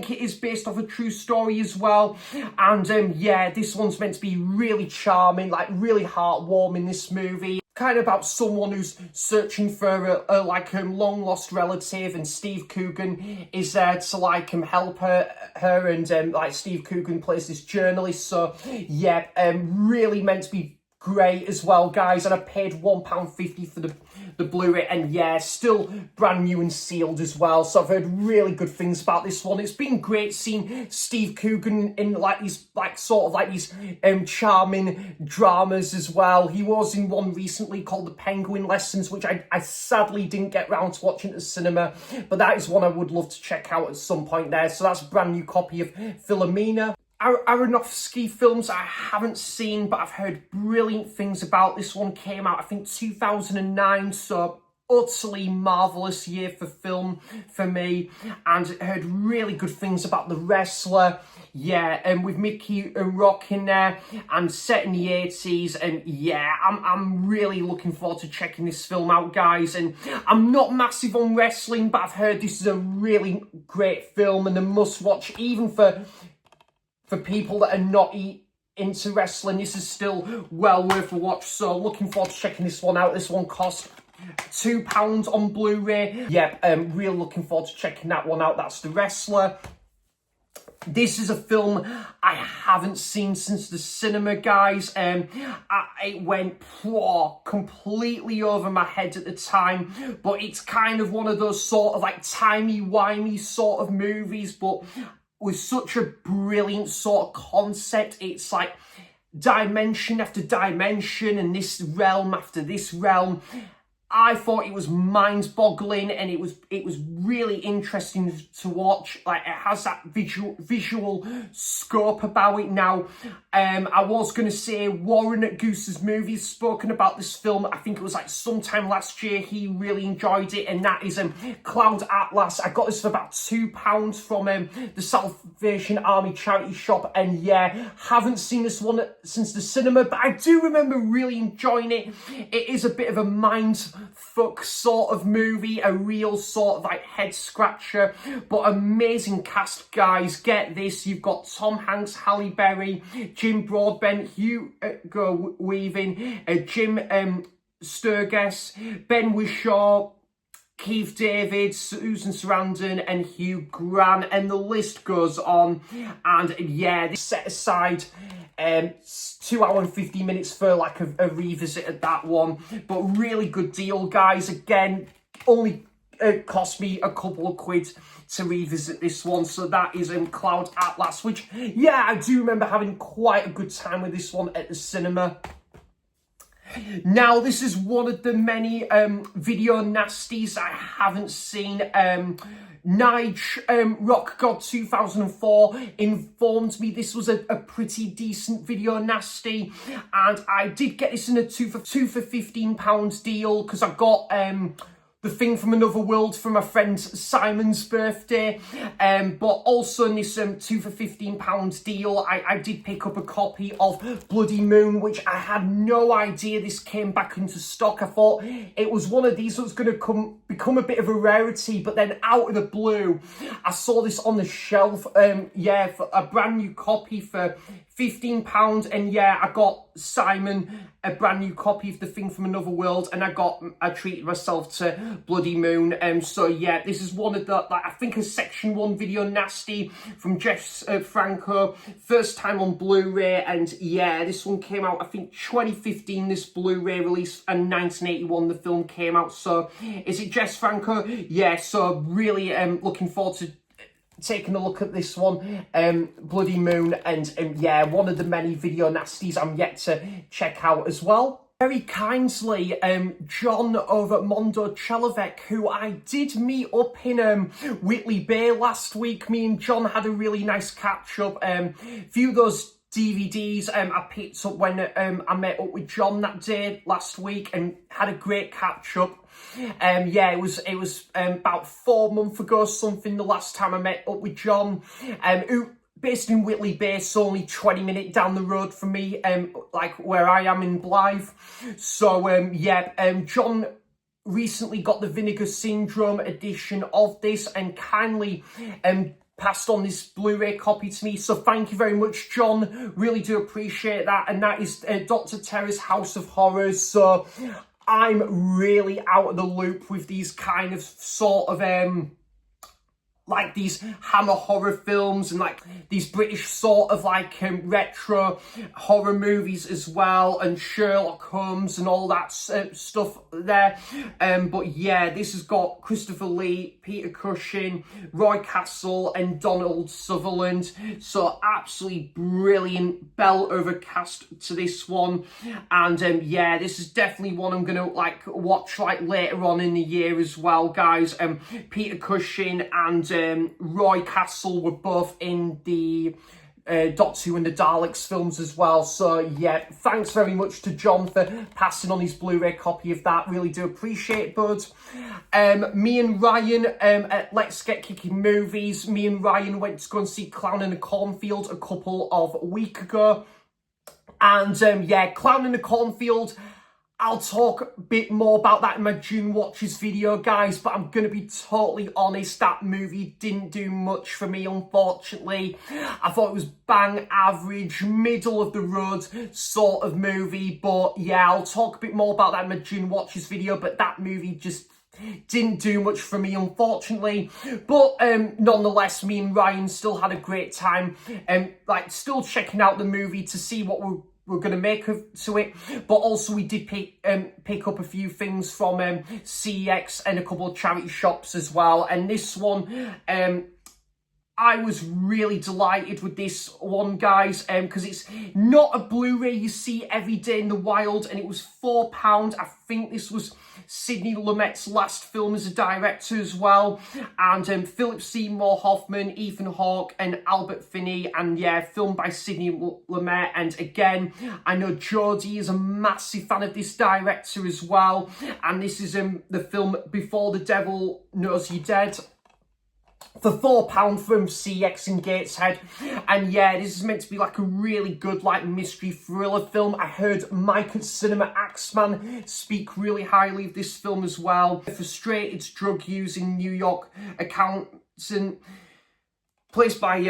it is based off a true story as well. And yeah, this one's meant to be really charming, like really heartwarming, this movie. Kind of about someone who's searching for a long lost relative, and Steve Coogan is there to like help her and like Steve Coogan plays this journalist. So yeah, really meant to be great as well, guys. And I paid £1.50 for the Blu-ray, and yeah, still brand new and sealed as well. So I've heard really good things about this one. It's been great seeing Steve Coogan in like these these charming dramas as well. He was in one recently called The Penguin Lessons, which I sadly didn't get round to watching at the cinema, but that is one I would love to check out at some point there. So that's a brand new copy of Philomena. Aronofsky films I haven't seen, but I've heard brilliant things about. This one came out, I think, 2009, so utterly marvellous year for film for me. And I heard really good things about The Wrestler, yeah, and with Mickey Rourke in there, and set in the 80s. And yeah, I'm really looking forward to checking this film out, guys. And I'm not massive on wrestling, but I've heard this is a really great film and a must-watch, even for people that are not into wrestling. This is still well worth a watch, so looking forward to checking this one out. This one cost £2 on Blu-ray. Yep, really looking forward to checking that one out. That's The Wrestler. This is a film I haven't seen since the cinema, guys. It went completely over my head at the time, but it's kind of one of those sort of like timey-wimey sort of movies, but with such a brilliant sort of concept. It's like dimension after dimension and this realm after this realm. I thought it was mind-boggling, and it was really interesting to watch. Like, it has that visual scope about it. Now, I was going to say Warren at Goose's Movies spoken about this film. I think it was like sometime last year. He really enjoyed it, and that is Cloud Atlas. I got this for about £2 from the Salvation Army charity shop, and yeah, haven't seen this one since the cinema, but I do remember really enjoying it. It is a bit of a mind-fuck sort of movie, a real sort of like head scratcher, but amazing cast, guys. Get this, you've got Tom Hanks, Halle Berry, Jim Broadbent, Hugo Weaving, Jim Sturgess, Ben Whishaw, Keith David, Susan Sarandon, and Hugh Grant, and the list goes on. And yeah, this set aside 2 hours and 50 minutes for like a revisit of that one, but really good deal, guys. Again, only cost me a couple of quid to revisit this one. So that is Cloud Atlas, which, yeah, I do remember having quite a good time with this one at the cinema. Now, this is one of the many video nasties I haven't seen. Nige Rock God 2004 informed me this was a pretty decent video nasty, and I did get this in a two for £15 deal, because I got The Thing from Another World for my friend Simon's birthday, but also in this 2 for £15 deal, I did pick up a copy of Bloody Moon, which I had no idea this came back into stock. I thought it was one of these that was going to become a bit of a rarity, but then out of the blue, I saw this on the shelf, yeah, for a brand new copy for £15, and yeah, I got Simon a brand new copy of The Thing from Another World, and I treated myself to Bloody Moon. So yeah, this is one of the, like, I think a Section 1 video nasty from Jeff Franco, first time on Blu-ray, and yeah, this one came out, I think 2015, this Blu-ray release, and 1981 the film came out. So is it Jeff Franco? Yeah, so really looking forward to taking a look at this one, Bloody Moon, and yeah, one of the many video nasties I'm yet to check out as well. Very kindly, John over at Mondo Chelovek, who I did meet up in Whitley Bay last week. Me and John had a really nice catch up. A few of those DVDs I picked up when I met up with John that day last week, and had a great catch up. Yeah, it was about 4 months ago, something, the last time I met up with John, who based in Whitley Bay, so only 20 minutes down the road from me, like where I am in Blythe. So yeah, John recently got the Vinegar Syndrome edition of this, and kindly passed on this Blu-ray copy to me, so thank you very much, John. Really do appreciate that. And that is Dr. Terror's House of Horrors. So I'm really out of the loop with these kind of sort of like these Hammer horror films, and like these British sort of like retro horror movies as well, and Sherlock Holmes and all that stuff there. But yeah, this has got Christopher Lee, Peter Cushing, Roy Castle, and Donald Sutherland. So absolutely brilliant bell over cast to this one. And yeah, this is definitely one I'm gonna like watch like later on in the year as well, guys. Peter Cushing and Roy Castle were both in the Doctor Who and the Daleks films as well. So yeah, thanks very much to John for passing on his Blu-ray copy of that. Really do appreciate it, bud. Me and Ryan at Let's Get Kicking Movies, me and Ryan went to go and see Clown in a Cornfield a couple of weeks ago. And yeah, Clown in a Cornfield, I'll talk a bit more about that in my June Watches video, guys, but I'm going to be totally honest, that movie didn't do much for me, unfortunately. I thought it was bang average, middle of the road sort of movie, but yeah, I'll talk a bit more about that in my June Watches video, but that movie just didn't do much for me, unfortunately. But nonetheless, me and Ryan still had a great time, like still checking out the movie to see what we're going to make to it, but also we did pick up a few things from CEX and a couple of charity shops as well. And this one I was really delighted with this one, guys, because it's not a Blu-ray you see every day in the wild, and it was £4. I think this was Sidney Lumet's last film as a director as well, and Philip Seymour Hoffman, Ethan Hawke, and Albert Finney, and yeah, filmed by Sidney Lumet. And again, I know Jodie is a massive fan of this director as well, and this is the film Before the Devil Knows You're Dead, for £4 from CX and Gateshead. And yeah, this is meant to be like a really good like mystery thriller film. I heard Mike at Cinema Axeman speak really highly of this film as well. A frustrated drug-using New York accountant, placed by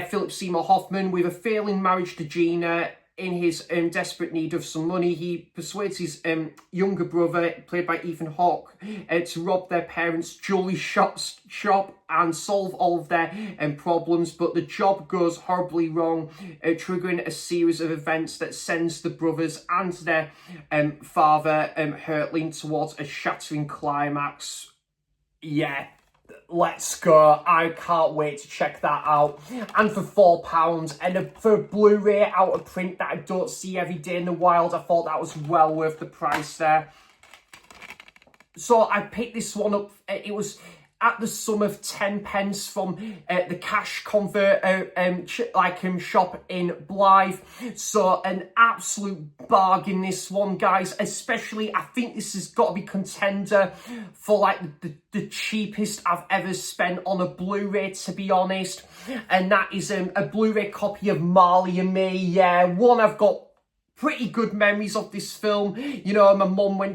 Philip Seymour Hoffman, with a failing marriage to Gina. In his desperate need of some money, he persuades his younger brother, played by Ethan Hawke, to rob their parents' jewelry shop and solve all of their problems. But the job goes horribly wrong, triggering a series of events that sends the brothers and their father hurtling towards a shattering climax. Yeah. Let's go. I can't wait to check that out. And for £4, and for a Blu-ray out of print that I don't see every day in the wild, I thought that was well worth the price there. So I picked this one up. It was at the sum of 10 pence from the cash converter shop in Blythe. So an absolute bargain, this one, guys. Especially, I think this has got to be contender for like the cheapest I've ever spent on a Blu-ray, to be honest. And that is a Blu-ray copy of Marley and Me. Yeah, one, I've got pretty good memories of this film. You know, my mum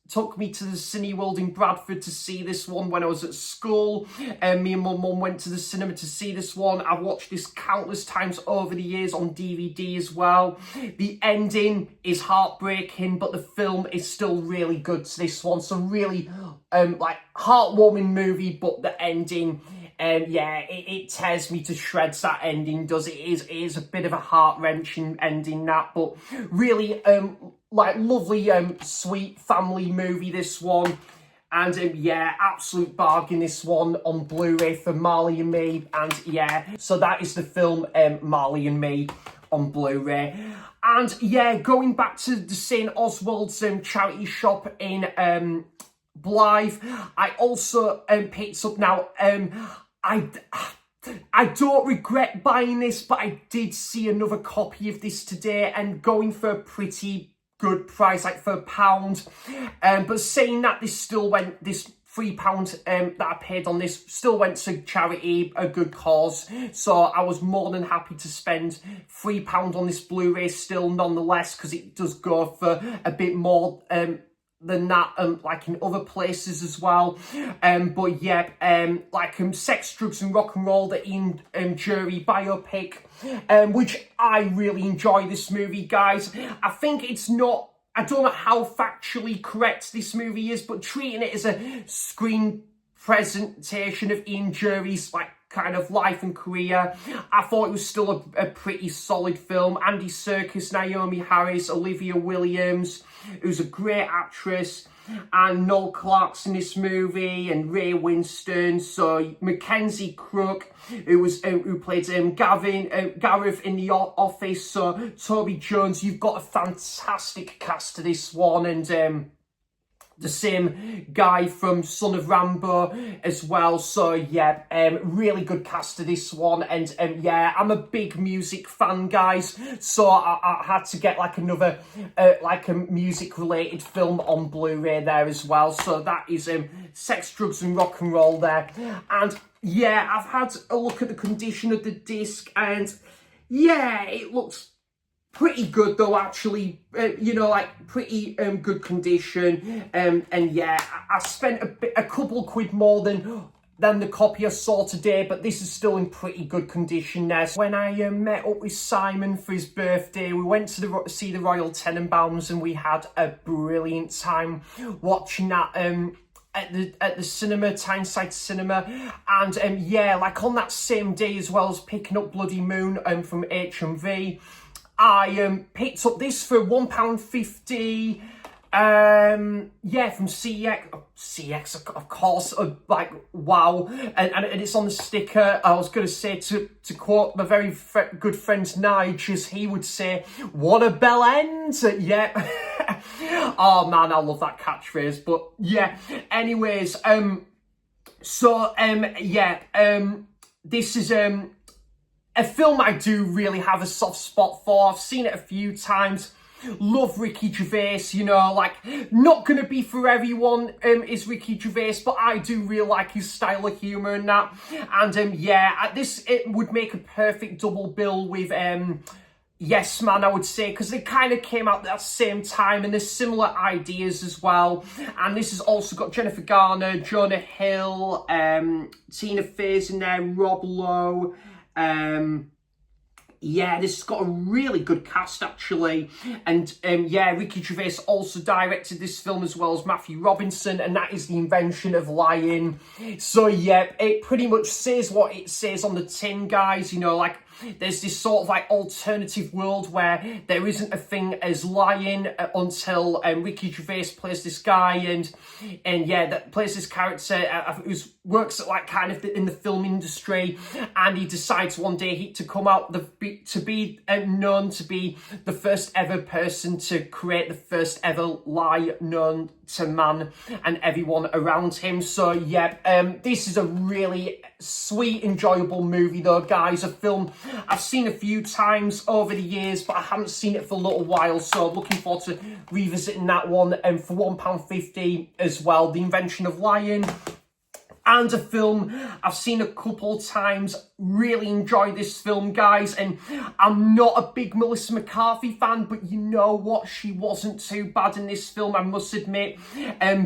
took me to the Cineworld in Bradford to see this one when I was at school. Me and my mum went to the cinema to see this one. I've watched this countless times over the years on DVD as well. The ending is heartbreaking, but the film is still really good to this one. So really, like, heartwarming movie, but the ending, it tears me to shreds, that ending does. It is a bit of a heart-wrenching ending, that, but really, like, lovely, sweet family movie, this one. And absolute bargain, this one, on Blu-ray for Marley and Me. And yeah, so that is the film Marley and Me on Blu-ray. And yeah, going back to the St. Oswald's charity shop in Blythe, I also picked up now, I don't regret buying this, but I did see another copy of this today, and going for a pretty good price, like for £1. But saying that, this £3 that I paid on this still went to charity, a good cause. So I was more than happy to spend £3 on this Blu-ray still, nonetheless, because it does go for a bit more than that, like in other places as well. But yeah, Sex, Drugs and Rock and Roll, the Ian Jury biopic, which I really enjoy this movie, guys. I think it's not, I don't know how factually correct this movie is, but treating it as a screen presentation of Ian Jury's like kind of life and career, I thought it was still a pretty solid film. Andy Serkis, Naomi Harris, Olivia Williams, who's a great actress, and Noel Clark's in this movie, and Ray Winston. So Mackenzie Crook, who played Gareth in The Office. So Toby Jones. You've got a fantastic cast to this one, and the same guy from Son of Rambo as well. So yeah, really good cast to this one. And I'm a big music fan, guys, so I had to get like another like a music related film on Blu-ray there as well. So that is Sex, Drugs and Rock and Roll there. And yeah, I've had a look at the condition of the disc, and yeah, it looks pretty good though, actually. Like pretty good condition. And yeah, I spent a couple quid more than the copy I saw today, but this is still in pretty good condition there. So when I met up with Simon for his birthday, we went to see the Royal Tenenbaums, and we had a brilliant time watching that at the cinema, Tyneside Cinema. And like on that same day, as well as picking up Bloody Moon from HMV, I picked up this for £1.50, Yeah, from CX, of course, like, wow. And it's on the sticker. I was going to say, to quote my very good friend Nige, as he would say, what a bell end. Yeah. Oh man, I love that catchphrase. But yeah, anyways, this is, a film I do really have a soft spot for. I've seen it a few times. Love Ricky Gervais, you know, like, not gonna be for everyone, is Ricky Gervais, but I do really like his style of humour and that. And yeah, it would make a perfect double bill with Yes Man, I would say, because they kind of came out at that same time, and there's similar ideas as well. And this has also got Jennifer Garner, Jonah Hill, Tina Fey's in there, Rob Lowe. Yeah, this has got a really good cast, actually. And yeah, Ricky Gervais also directed this film, as well as Matthew Robinson, and that is The Invention of Lying. So yeah, it pretty much says what it says on the tin, guys. You know, like, there's this sort of like alternative world where there isn't a thing as lying until Ricky Gervais plays this guy, and yeah, that plays this character who works at, like, kind of in the film industry, and he decides one day to come out to be known to be the first ever person to create the first ever lie known to man and everyone around him. So yeah, this is a really sweet, enjoyable movie though, guys. A film I've seen a few times over the years, but I haven't seen it for a little while, so looking forward to revisiting that one. And for £1.50 as well, The Invention of Lying. And a film I've seen a couple times. Really enjoy this film, guys. And I'm not a big Melissa McCarthy fan, but you know what? She wasn't too bad in this film, I must admit.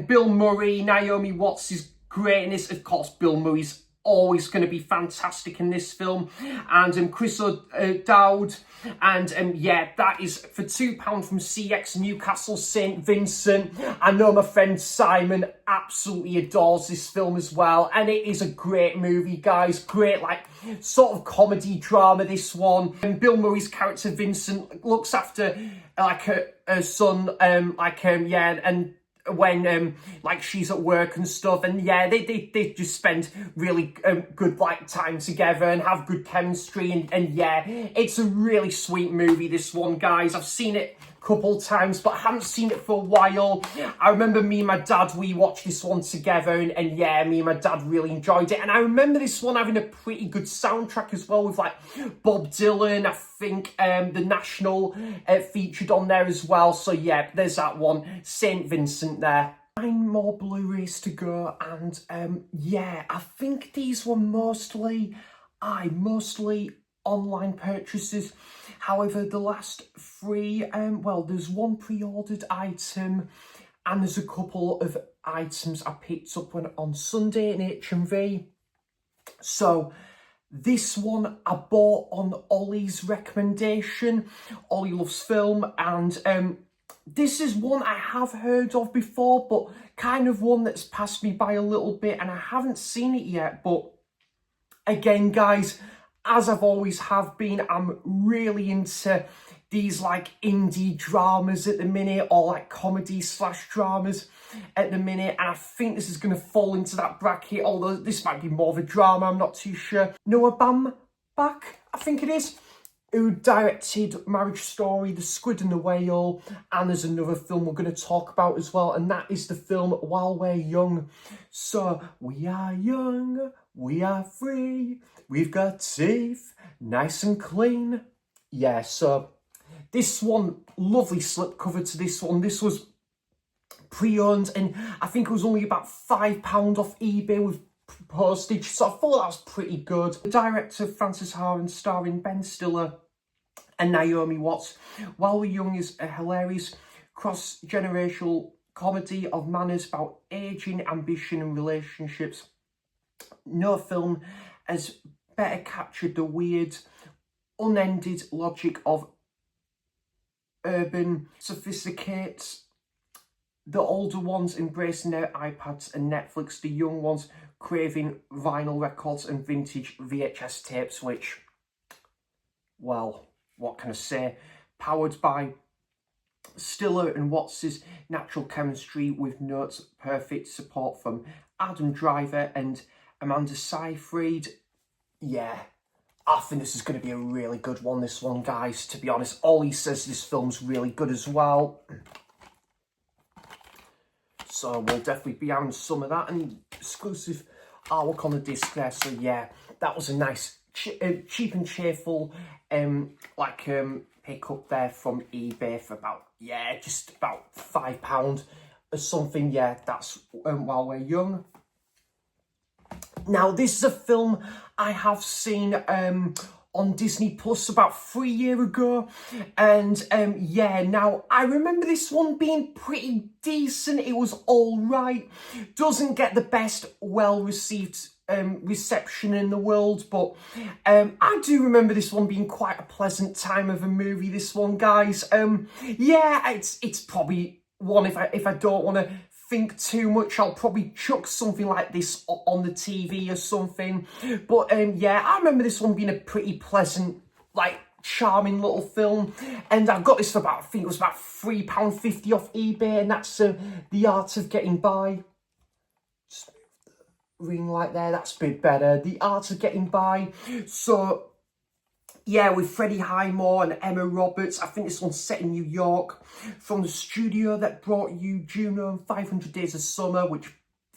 Bill Murray, Naomi Watts is great in this. Of course, Bill Murray's always going to be fantastic in this film. And Chris O'Dowd. And yeah, that is for £2 from CX Newcastle St Vincent. I know my friend Simon absolutely adores this film as well, and it is a great movie, guys. Great, like, sort of comedy drama, this one. And Bill Murray's character Vincent looks after, like, her son, yeah, and when like, she's at work and stuff, and yeah, they just spend really good, like, time together and have good chemistry, and yeah, it's a really sweet movie, this one, guys. I've seen it a couple times, but I haven't seen it for a while. I remember me and my dad, we watched this one together, and yeah, me and my dad really enjoyed it. And I remember this one having a pretty good soundtrack as well, with, like, Bob Dylan. I think the National featured on there as well. So yeah, there's that one, St Vincent there. 9 more Blu-rays to go, and yeah, I think these were mostly online purchases. However, the last 3, well, there's one pre-ordered item, and there's a couple of items I picked up on Sunday in HMV. So this one I bought on Ollie's recommendation. Ollie loves film, and this is one I have heard of before, but kind of one that's passed me by a little bit, and I haven't seen it yet. But again, guys, as I've always have been, I'm really into these, like, indie dramas at the minute, or like comedy / dramas at the minute, and I think this is going to fall into that bracket, although this might be more of a drama, I'm not too sure. Noah Baumbach, I think it is, who directed Marriage Story, The Squid and the Whale, and there's another film we're going to talk about as well, and that is the film While We're Young. So, we are young, we are free, we've got teeth, nice and clean. Yeah, so this one, lovely slipcover to this one. This was pre-owned, and I think it was only about £5 off eBay with postage, so I thought that was pretty good. The director, Frances Ha, starring Ben Stiller and Naomi Watts. While We're Young is a hilarious cross-generational comedy of manners about aging, ambition and relationships. No film has better captured the weird, unended logic of urban sophisticates. The older ones embracing their iPads and Netflix, the young ones craving vinyl records and vintage VHS tapes, which, well, what can I say? Powered by Stiller and Watts' natural chemistry with notes perfect support from Adam Driver and Amanda Seyfried. Yeah, I think this is going to be a really good one, this one, guys. To be honest, Ollie says this film's really good as well. So we'll definitely be having some of that, and exclusive artwork on the disc there. So yeah, that was a nice, cheap and cheerful, pick up there from eBay for about, yeah, just about £5 or something. Yeah, that's While We're Young. Now, this is a film I have seen on Disney Plus about 3 years ago, and yeah, now I remember this one being pretty decent. It was all right. Doesn't get the best well-received reception in the world, but I do remember this one being quite a pleasant time of a movie, this one, guys. Yeah, it's probably one, if I don't want to think too much, I'll probably chuck something like this on the TV or something. But yeah, I remember this one being a pretty pleasant, like, charming little film. And I got this for about, I think it was about £3.50 off eBay, and that's The Art of Getting By. Just move the ring light there, that's a bit better. The Art of Getting By. So yeah, with Freddie Highmore and Emma Roberts. I think this one's set in New York, from the studio that brought you Juno and 500 Days of Summer, which,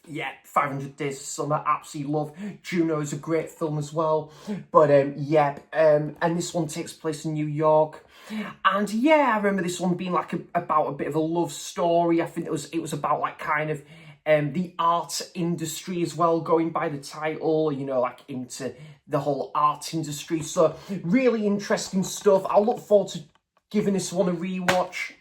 yeah, 500 Days of Summer, absolutely love. Juno is a great film as well. But yeah, and this one takes place in New York. And yeah, I remember this one being like about a bit of a love story. I think it was about like kind of the art industry as well, going by the title, you know, like into the whole art industry. So really interesting stuff. I look forward to giving this one a rewatch.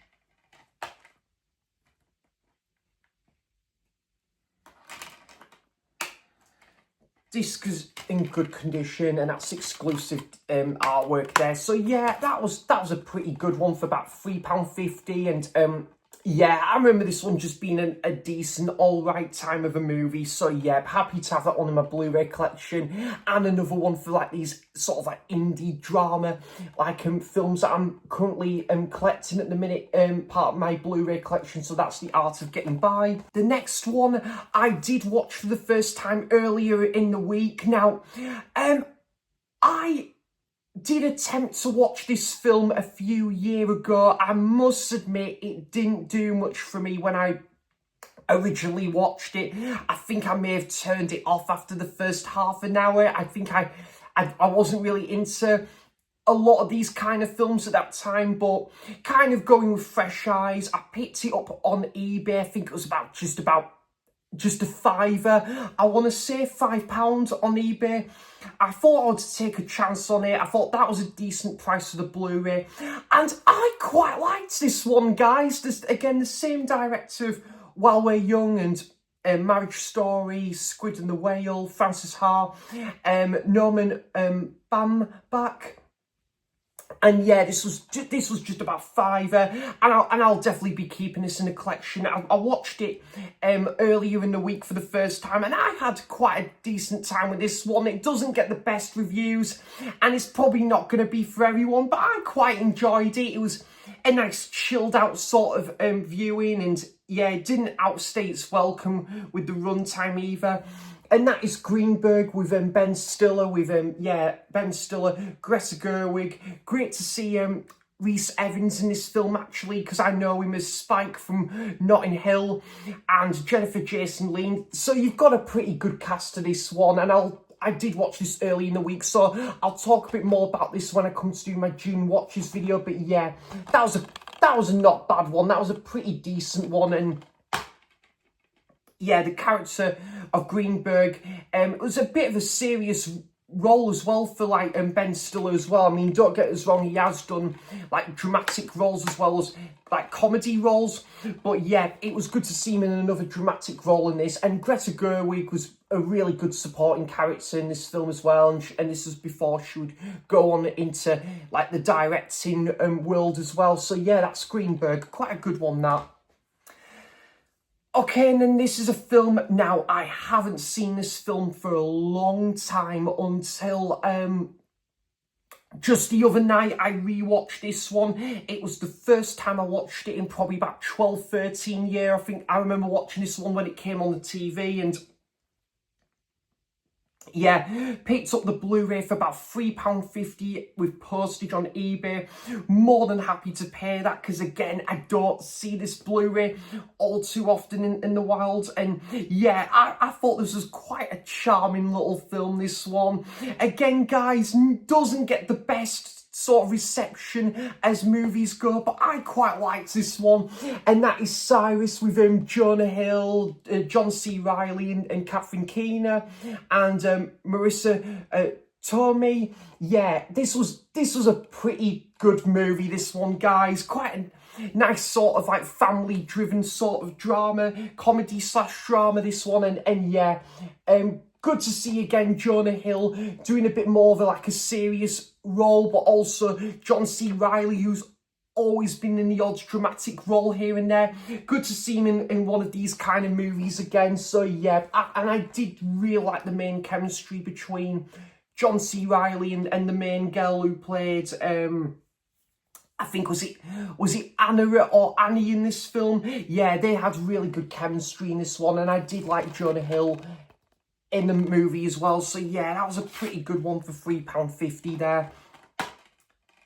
Disc is in good condition, and that's exclusive artwork there. So yeah, that was a pretty good one for about £3.50, and yeah, I remember this one just being a decent, all-right time of a movie. So yeah, happy to have that one in my Blu-ray collection, and another one for like these sort of like indie drama, like films that I'm currently collecting at the minute, part of my Blu-ray collection. So that's The Art of Getting By. The next one I did watch for the first time earlier in the week. Now, I did attempt to watch this film a few years ago. I must admit, it didn't do much for me when I originally watched it. I think I may have turned it off after the first half an hour. I think I wasn't really into a lot of these kind of films at that time, but kind of going with fresh eyes, I picked it up on eBay. I think it was just a fiver. I want to say £5 on eBay. I thought I would take a chance on it. I thought that was a decent price for the Blu-ray. And I quite liked this one, guys. This, again, the same director of While We're Young and Marriage Story, Squid and the Whale, Francis Ha, Norman Baumbach. And yeah, this was just about fiver, and I'll definitely be keeping this in the collection. I watched it earlier in the week for the first time, and I had quite a decent time with this one. It doesn't get the best reviews, and it's probably not going to be for everyone, but I quite enjoyed it. It was a nice chilled out sort of viewing, and yeah, it didn't outstay its welcome with the runtime either. And that is Greenberg with Ben Stiller, Ben Stiller, Greta Gerwig. Great to see Rhys Evans in this film, actually, because I know him as Spike from Notting Hill, and Jennifer Jason Leigh. So you've got a pretty good cast to this one, and I did watch this early in the week, so I'll talk a bit more about this when I come to do my June watches video. But yeah, that was a not bad one. That was a pretty decent one, and yeah, the character of Greenberg, it was a bit of a serious role as well for like Ben Stiller as well. I mean, don't get us wrong, he has done like dramatic roles as well as like comedy roles, but yeah, it was good to see him in another dramatic role in this. And Greta Gerwig was a really good supporting character in this film as well, and this was before she would go on into like the directing world as well. So yeah, that's Greenberg, quite a good one, that. Okay, and then this is a film. Now, I haven't seen this film for a long time, until Just the other night, I rewatched this one. It was the first time I watched it in probably about 12, 13 years. I think I remember watching this one when it came on the TV, and yeah, picked up the Blu-ray for about £3.50 with postage on eBay. More than happy to pay that, because again, I don't see this Blu-ray all too often in the wild. And yeah, I thought this was quite a charming little film, this one. Again, guys, doesn't get the best sort of reception as movies go, but I quite liked this one, and that is Cyrus with Jonah Hill, John C. Reilly and Catherine Keener, and Marissa Tomei. Yeah, this was a pretty good movie, this one, guys. Quite a nice sort of like family driven sort of drama, comedy / drama, this one, and yeah, good to see again Jonah Hill doing a bit more of a serious role, but also John C. Reilly, who's always been in the odd dramatic role here and there. Good to see him in one of these kind of movies again. So yeah, and I did really like the main chemistry between John C. Reilly and the main girl who played, I think, was it Anna or Annie in this film? Yeah, they had really good chemistry in this one, and I did like Jonah Hill in the movie as well. So yeah, that was a pretty good one for £3.50 there.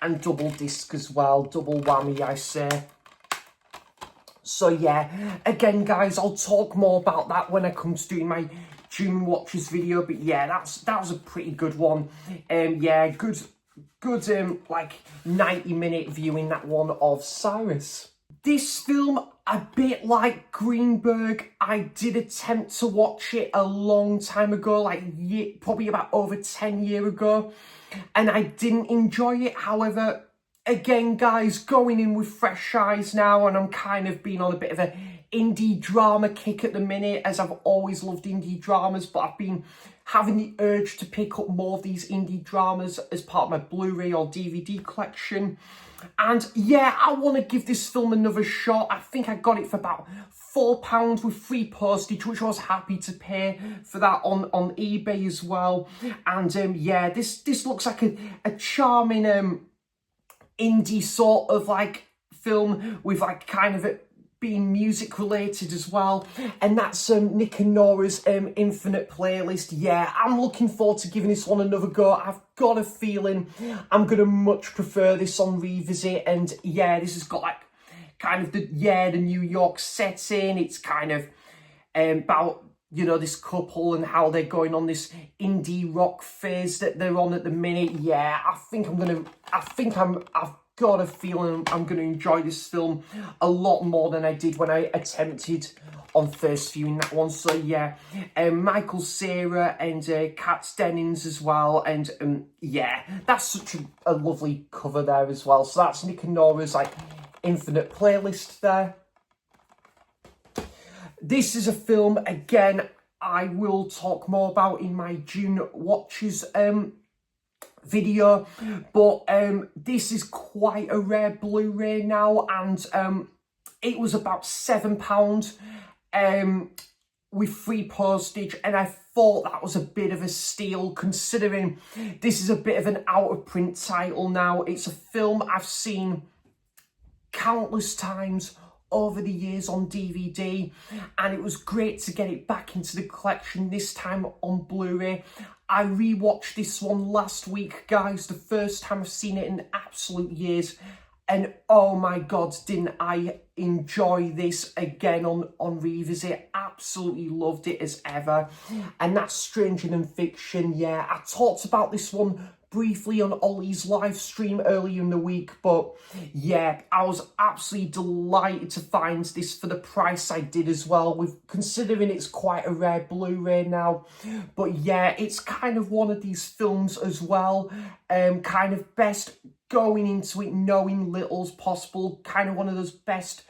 And double disc as well, double whammy, I say. So yeah, again, guys, I'll talk more about that when I come to doing my June Watches video. But yeah, that was a pretty good one. Yeah, good like 90-minute viewing, that one of Cyrus. This film, a bit like Greenberg, I did attempt to watch it a long time ago, probably about over 10 years ago, and I didn't enjoy it. However, again, guys, going in with fresh eyes now, and I'm kind of being on a bit of a indie drama kick at the minute, as I've always loved indie dramas, but I've been having the urge to pick up more of these indie dramas as part of my Blu-ray or DVD collection. And yeah, I want to give this film another shot. I think I got it for about £4 with free postage, which I was happy to pay for that on eBay as well. And yeah, this looks like a charming indie sort of film with kind of being music related as well, and that's Nick and Nora's Infinite Playlist. Yeah, I'm looking forward to giving this one another go. I've got a feeling I'm gonna much prefer this on revisit, and yeah, this has got kind of the New York setting. It's kind of about, you know, this couple and how they're going on this indie rock phase that they're on at the minute. Yeah, I've got a feeling I'm going to enjoy this film a lot more than I did when I attempted on first viewing that one. So yeah, Michael Cera and Kat Dennings as well, and yeah, that's such a lovely cover there as well. So that's Nick and Nora's Infinite Playlist there. This is a film, again, I will talk more about in my June Watches video, but this is quite a rare Blu-ray now, and it was about £7 with free postage, and I thought that was a bit of a steal, considering this is a bit of an out-of-print title now. It's a film I've seen countless times over the years on DVD, and it was great to get it back into the collection, this time on Blu-ray. I rewatched this one last week, guys, the first time I've seen it in absolute years, and oh my god, didn't I enjoy this again on revisit. Absolutely loved it as ever. And that's Stranger Than Fiction. Yeah, I talked about this one briefly on Ollie's live stream earlier in the week, but yeah, I was absolutely delighted to find this for the price I did as well, with considering it's quite a rare Blu-ray now. But yeah, it's kind of one of these films as well, kind of best going into it knowing little as possible, kind of one of those best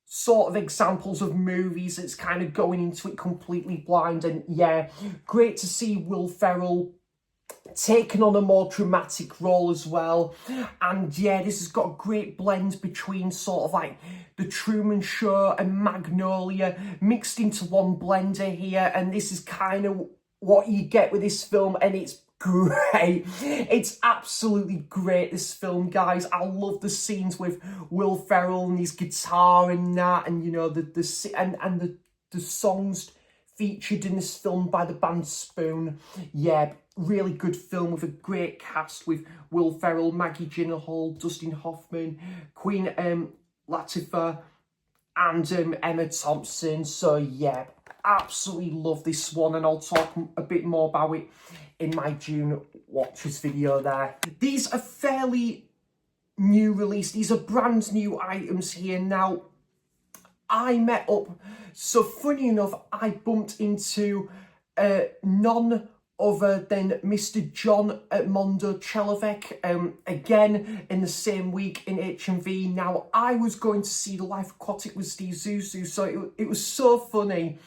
sort of examples of movies that's kind of going into it completely blind. And yeah, great to see Will Ferrell taken on a more dramatic role as well. And yeah, this has got a great blend between sort of The Truman Show and Magnolia mixed into one blender here, and this is kind of what you get with this film, and it's great. It's absolutely great, this film, guys. I love the scenes with Will Ferrell and his guitar and that, and you know the songs featured in this film by the band Spoon. Yeah, really good film with a great cast with Will Ferrell, Maggie Gyllenhaal, Dustin Hoffman, Queen Latifah, and Emma Thompson. So yeah, absolutely love this one, and I'll talk a bit more about it in my June watches video there. These are fairly new release. These are brand new items here. Now, I met up, so funny enough, I bumped into none other than Mr. John Mondo Chelovek, again in the same week in HMV. Now, I was going to see The Life Aquatic with Steve Zissou, so it was so funny.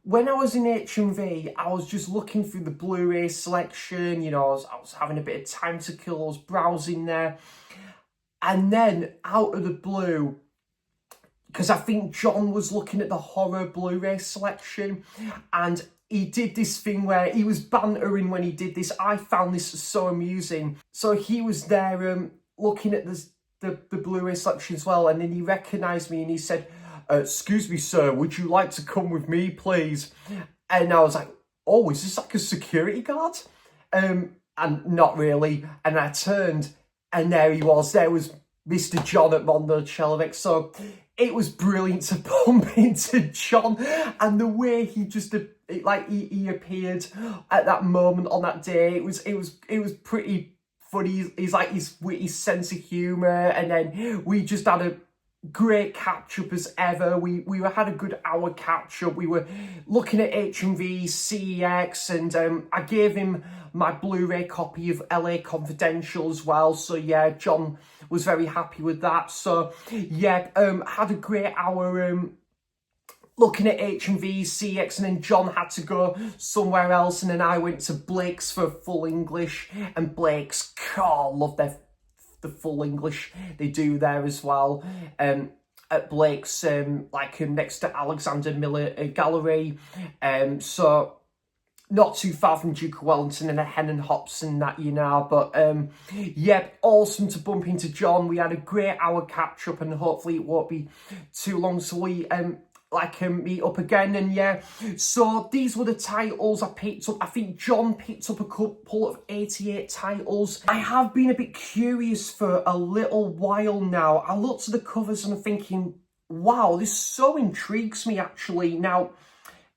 When I was in HMV, I was just looking through the Blu-ray selection, you know, I was having a bit of time to kill, I was browsing there. And then, out of the blue, because I think John was looking at the horror Blu-ray selection, and he did this thing where he was bantering when he did this. I found this so amusing. So he was there looking at the Blu-ray selection as well, and then he recognised me and he said, "Excuse me, sir, would you like to come with me, please?" And I was like, "Oh, is this like a security guard?" And not really. And I turned, and there he was. There was Mr. John at Mondo Chelovek. So it was brilliant to bump into John, and the way he just he appeared at that moment on that day. It was pretty funny. He's like his witty sense of humour, and then we just had a great catch up as ever. We had a good hour catch up. We were looking at HMV, CEX, and I gave him my Blu-ray copy of LA Confidential as well. So yeah, John was very happy with that. So yeah, had a great hour looking at HMV, CEX, and then John had to go somewhere else, and then I went to Blake's for full English, and Blake's, oh, I love the full English they do there as well. At Blake's, next to Alexander Miller Gallery. So not too far from Duke of Wellington and a Hen and Hops and that, you know. But yeah, awesome to bump into John. We had a great hour catch up, and hopefully it won't be too long till we meet up again. And yeah, so these were the titles I picked up. I think John picked up a couple of 88 titles. I have been a bit curious for a little while now. I looked at the covers and I'm thinking, wow, this so intrigues me actually. Now,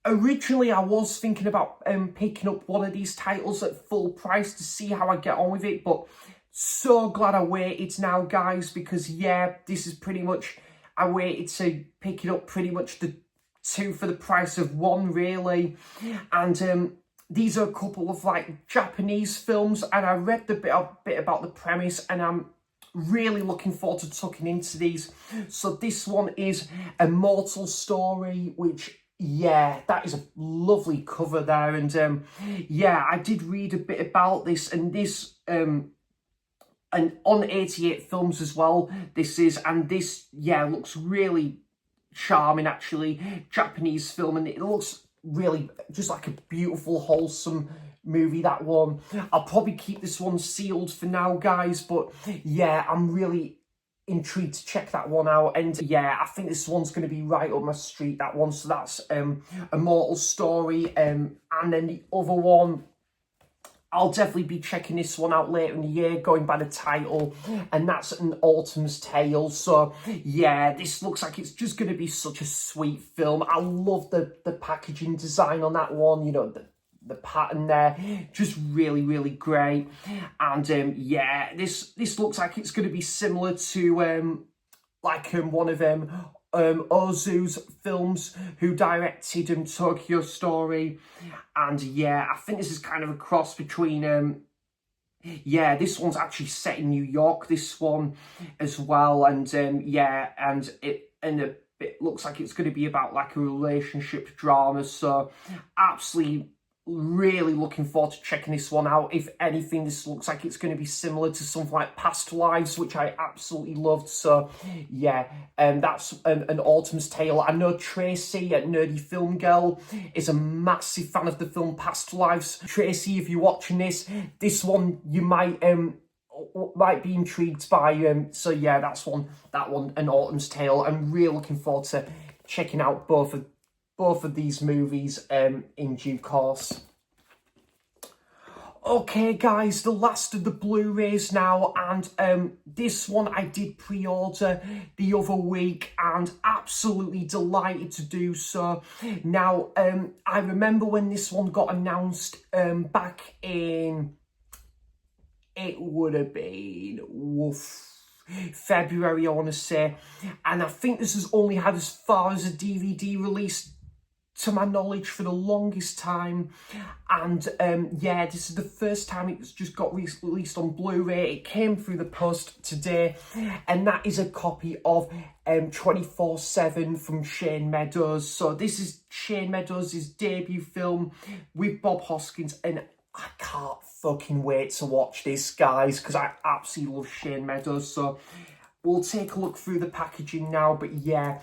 originally I was thinking about picking up one of these titles at full price to see how I get on with it, but so glad I waited now, guys, because yeah, this is pretty much, I waited to pick it up pretty much the two for the price of one, really. And these are a couple of like Japanese films, and I read the bit about the premise, and I'm really looking forward to tucking into these. So this one is A Mortal Story, which, yeah, that is a lovely cover there. And yeah, I did read a bit about this, and this and on 88 Films as well, this is, and this, yeah, looks really charming actually. Japanese film, and it looks really just like a beautiful, wholesome movie, that one. I'll probably keep this one sealed for now, guys, but yeah, I'm really intrigued to check that one out. And yeah, I think this one's going to be right up my street, that one. So that's A Mortal Story, and then the other one, I'll definitely be checking this one out later in the year, going by the title, and that's An Autumn's Tale. So yeah, this looks like it's just going to be such a sweet film. I love the packaging design on that one, you know, the pattern there, just really, really great. And yeah, this looks like it's going to be similar to one of Ozu's films, who directed Tokyo Story. And yeah, I think this is kind of a cross between yeah, this one's actually set in New York, this one as well. And yeah, and it looks like it's going to be about like a relationship drama. So absolutely really looking forward to checking this one out. If anything, this looks like it's going to be similar to something like Past Lives, which I absolutely loved. So yeah, that's an Autumn's Tale. I know Tracy at Nerdy Film Girl is a massive fan of the film Past Lives. Tracy, if you're watching this one you might be intrigued by. So yeah, that one, An Autumn's Tale. I'm really looking forward to checking out both of these movies in due course. Okay guys, the last of the Blu-rays now, and this one I did pre-order the other week and absolutely delighted to do so. Now, I remember when this one got announced back in, it would have been, February, I want to say, and I think this has only had as far as a DVD release to my knowledge for the longest time. And yeah, this is the first time it's just got released on Blu-ray. It came through the post today, and that is a copy of 24/7 from Shane Meadows. So this is Shane Meadows' debut film with Bob Hoskins, and I can't fucking wait to watch this, guys, because I absolutely love Shane Meadows. So we'll take a look through the packaging now. But yeah,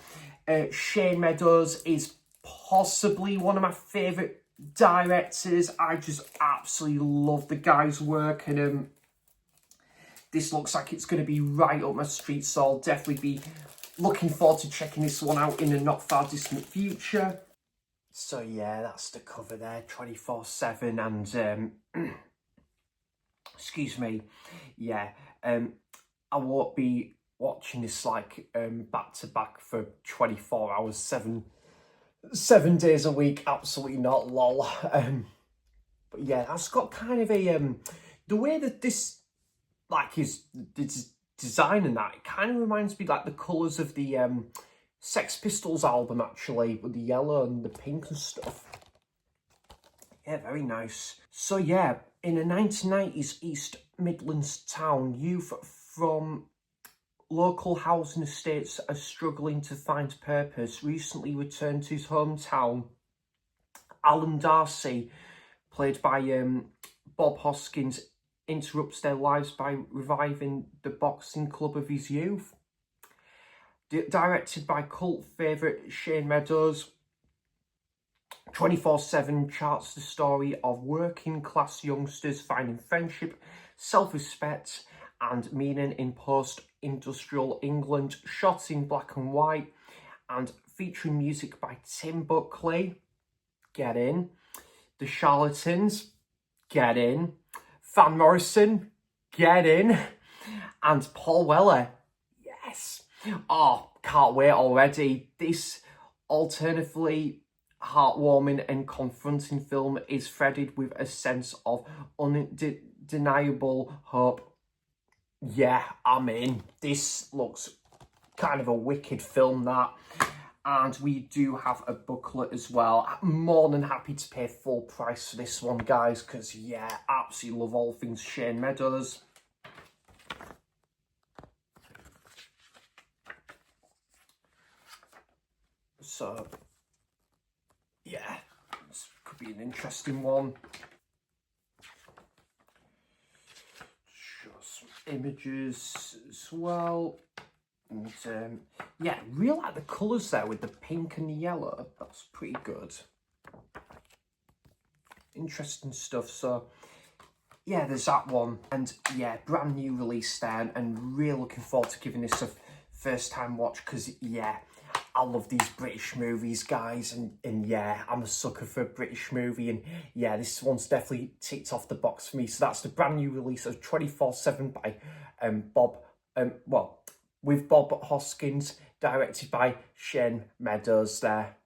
Shane Meadows is possibly one of my favourite directors. I just absolutely love the guy's work, and this looks like it's going to be right up my street, so I'll definitely be looking forward to checking this one out in the not far distant future. So yeah, that's the cover there, 24/7, and excuse me, yeah, I won't be watching this like back to back for 24 hours, 7 days a week, absolutely not, lol. But yeah, that's got kind of a the way that this like is design and that, it kind of reminds me like the colours of the Sex Pistols album, actually, with the yellow and the pink and stuff. Yeah, very nice. So yeah, in a 1990s East Midlands town, youth from local housing estates are struggling to find purpose. Recently returned to his hometown, Alan Darcy, played by Bob Hoskins, interrupts their lives by reviving the boxing club of his youth. Directed by cult favourite Shane Meadows, 24/7 charts the story of working class youngsters finding friendship, self-respect and meaning in post-industrial England, shot in black and white and featuring music by Tim Buckley, get in, The Charlatans, get in, Van Morrison, get in, and Paul Weller, yes. Oh, can't wait already. This alternatively heartwarming and confronting film is threaded with a sense of undeniable hope. Yeah, I'm in. This looks kind of a wicked film, that. And we do have a booklet as well. I'm more than happy to pay full price for this one, guys, because, yeah, absolutely love all things Shane Meadows. So, yeah, this could be an interesting one. Show some images as well. And yeah, really like the colours there with the pink and the yellow. That's pretty good. Interesting stuff. So yeah, there's that one. And yeah, brand new release there, and really looking forward to giving this a first time watch, because yeah, I love these British movies, guys, and yeah, I'm a sucker for a British movie, and yeah, this one's definitely ticked off the box for me. So that's the brand new release of 24/7 by with Bob Hoskins, directed by Shane Meadows there.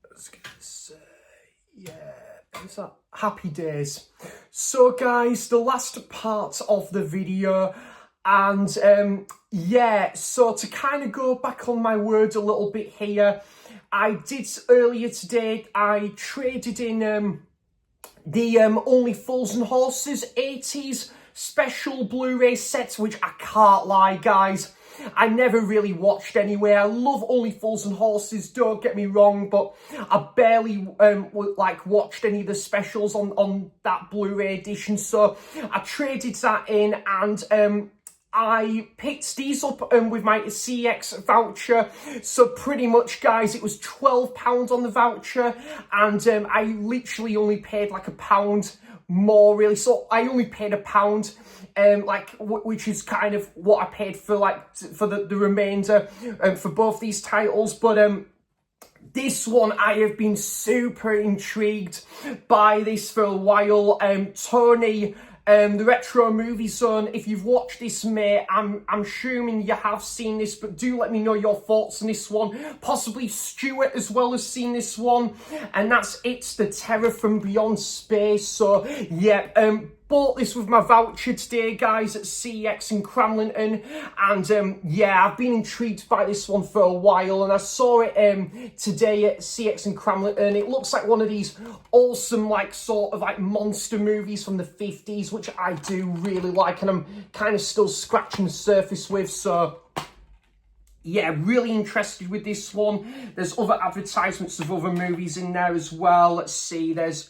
Let's get this, yeah, is that Happy Days? So guys, the last part of the video, and yeah, so to kind of go back on my word a little bit here, I did earlier today, I traded in the Only Fools and Horses 80s special Blu-ray set, which I can't lie, guys, I never really watched anyway. I love Only Fools and Horses, don't get me wrong, but I barely like watched any of the specials on that Blu-ray edition, so I traded that in, and I picked these up with my CX voucher. So pretty much, guys, it was £12 on the voucher, and I literally only paid like £1 more, really. So I only paid £1, which is kind of what I paid for for the remainder for both these titles. But this one, I have been super intrigued by this for a while. Tony, the Retro Movie Zone, if you've watched this, mate, I'm assuming you have seen this, but do let me know your thoughts on this one. Possibly Stuart as well has seen this one, and that's It's the Terror from Beyond Space. So yeah, bought this with my voucher today, guys, at CX in Cramlington, and yeah, I've been intrigued by this one for a while, and I saw it today at CX in Cramlington. It looks like one of these awesome, sort of monster movies from the 50s, which I do really like, and I'm kind of still scratching the surface with, so yeah, really interested with this one. There's other advertisements of other movies in there as well. Let's see, there's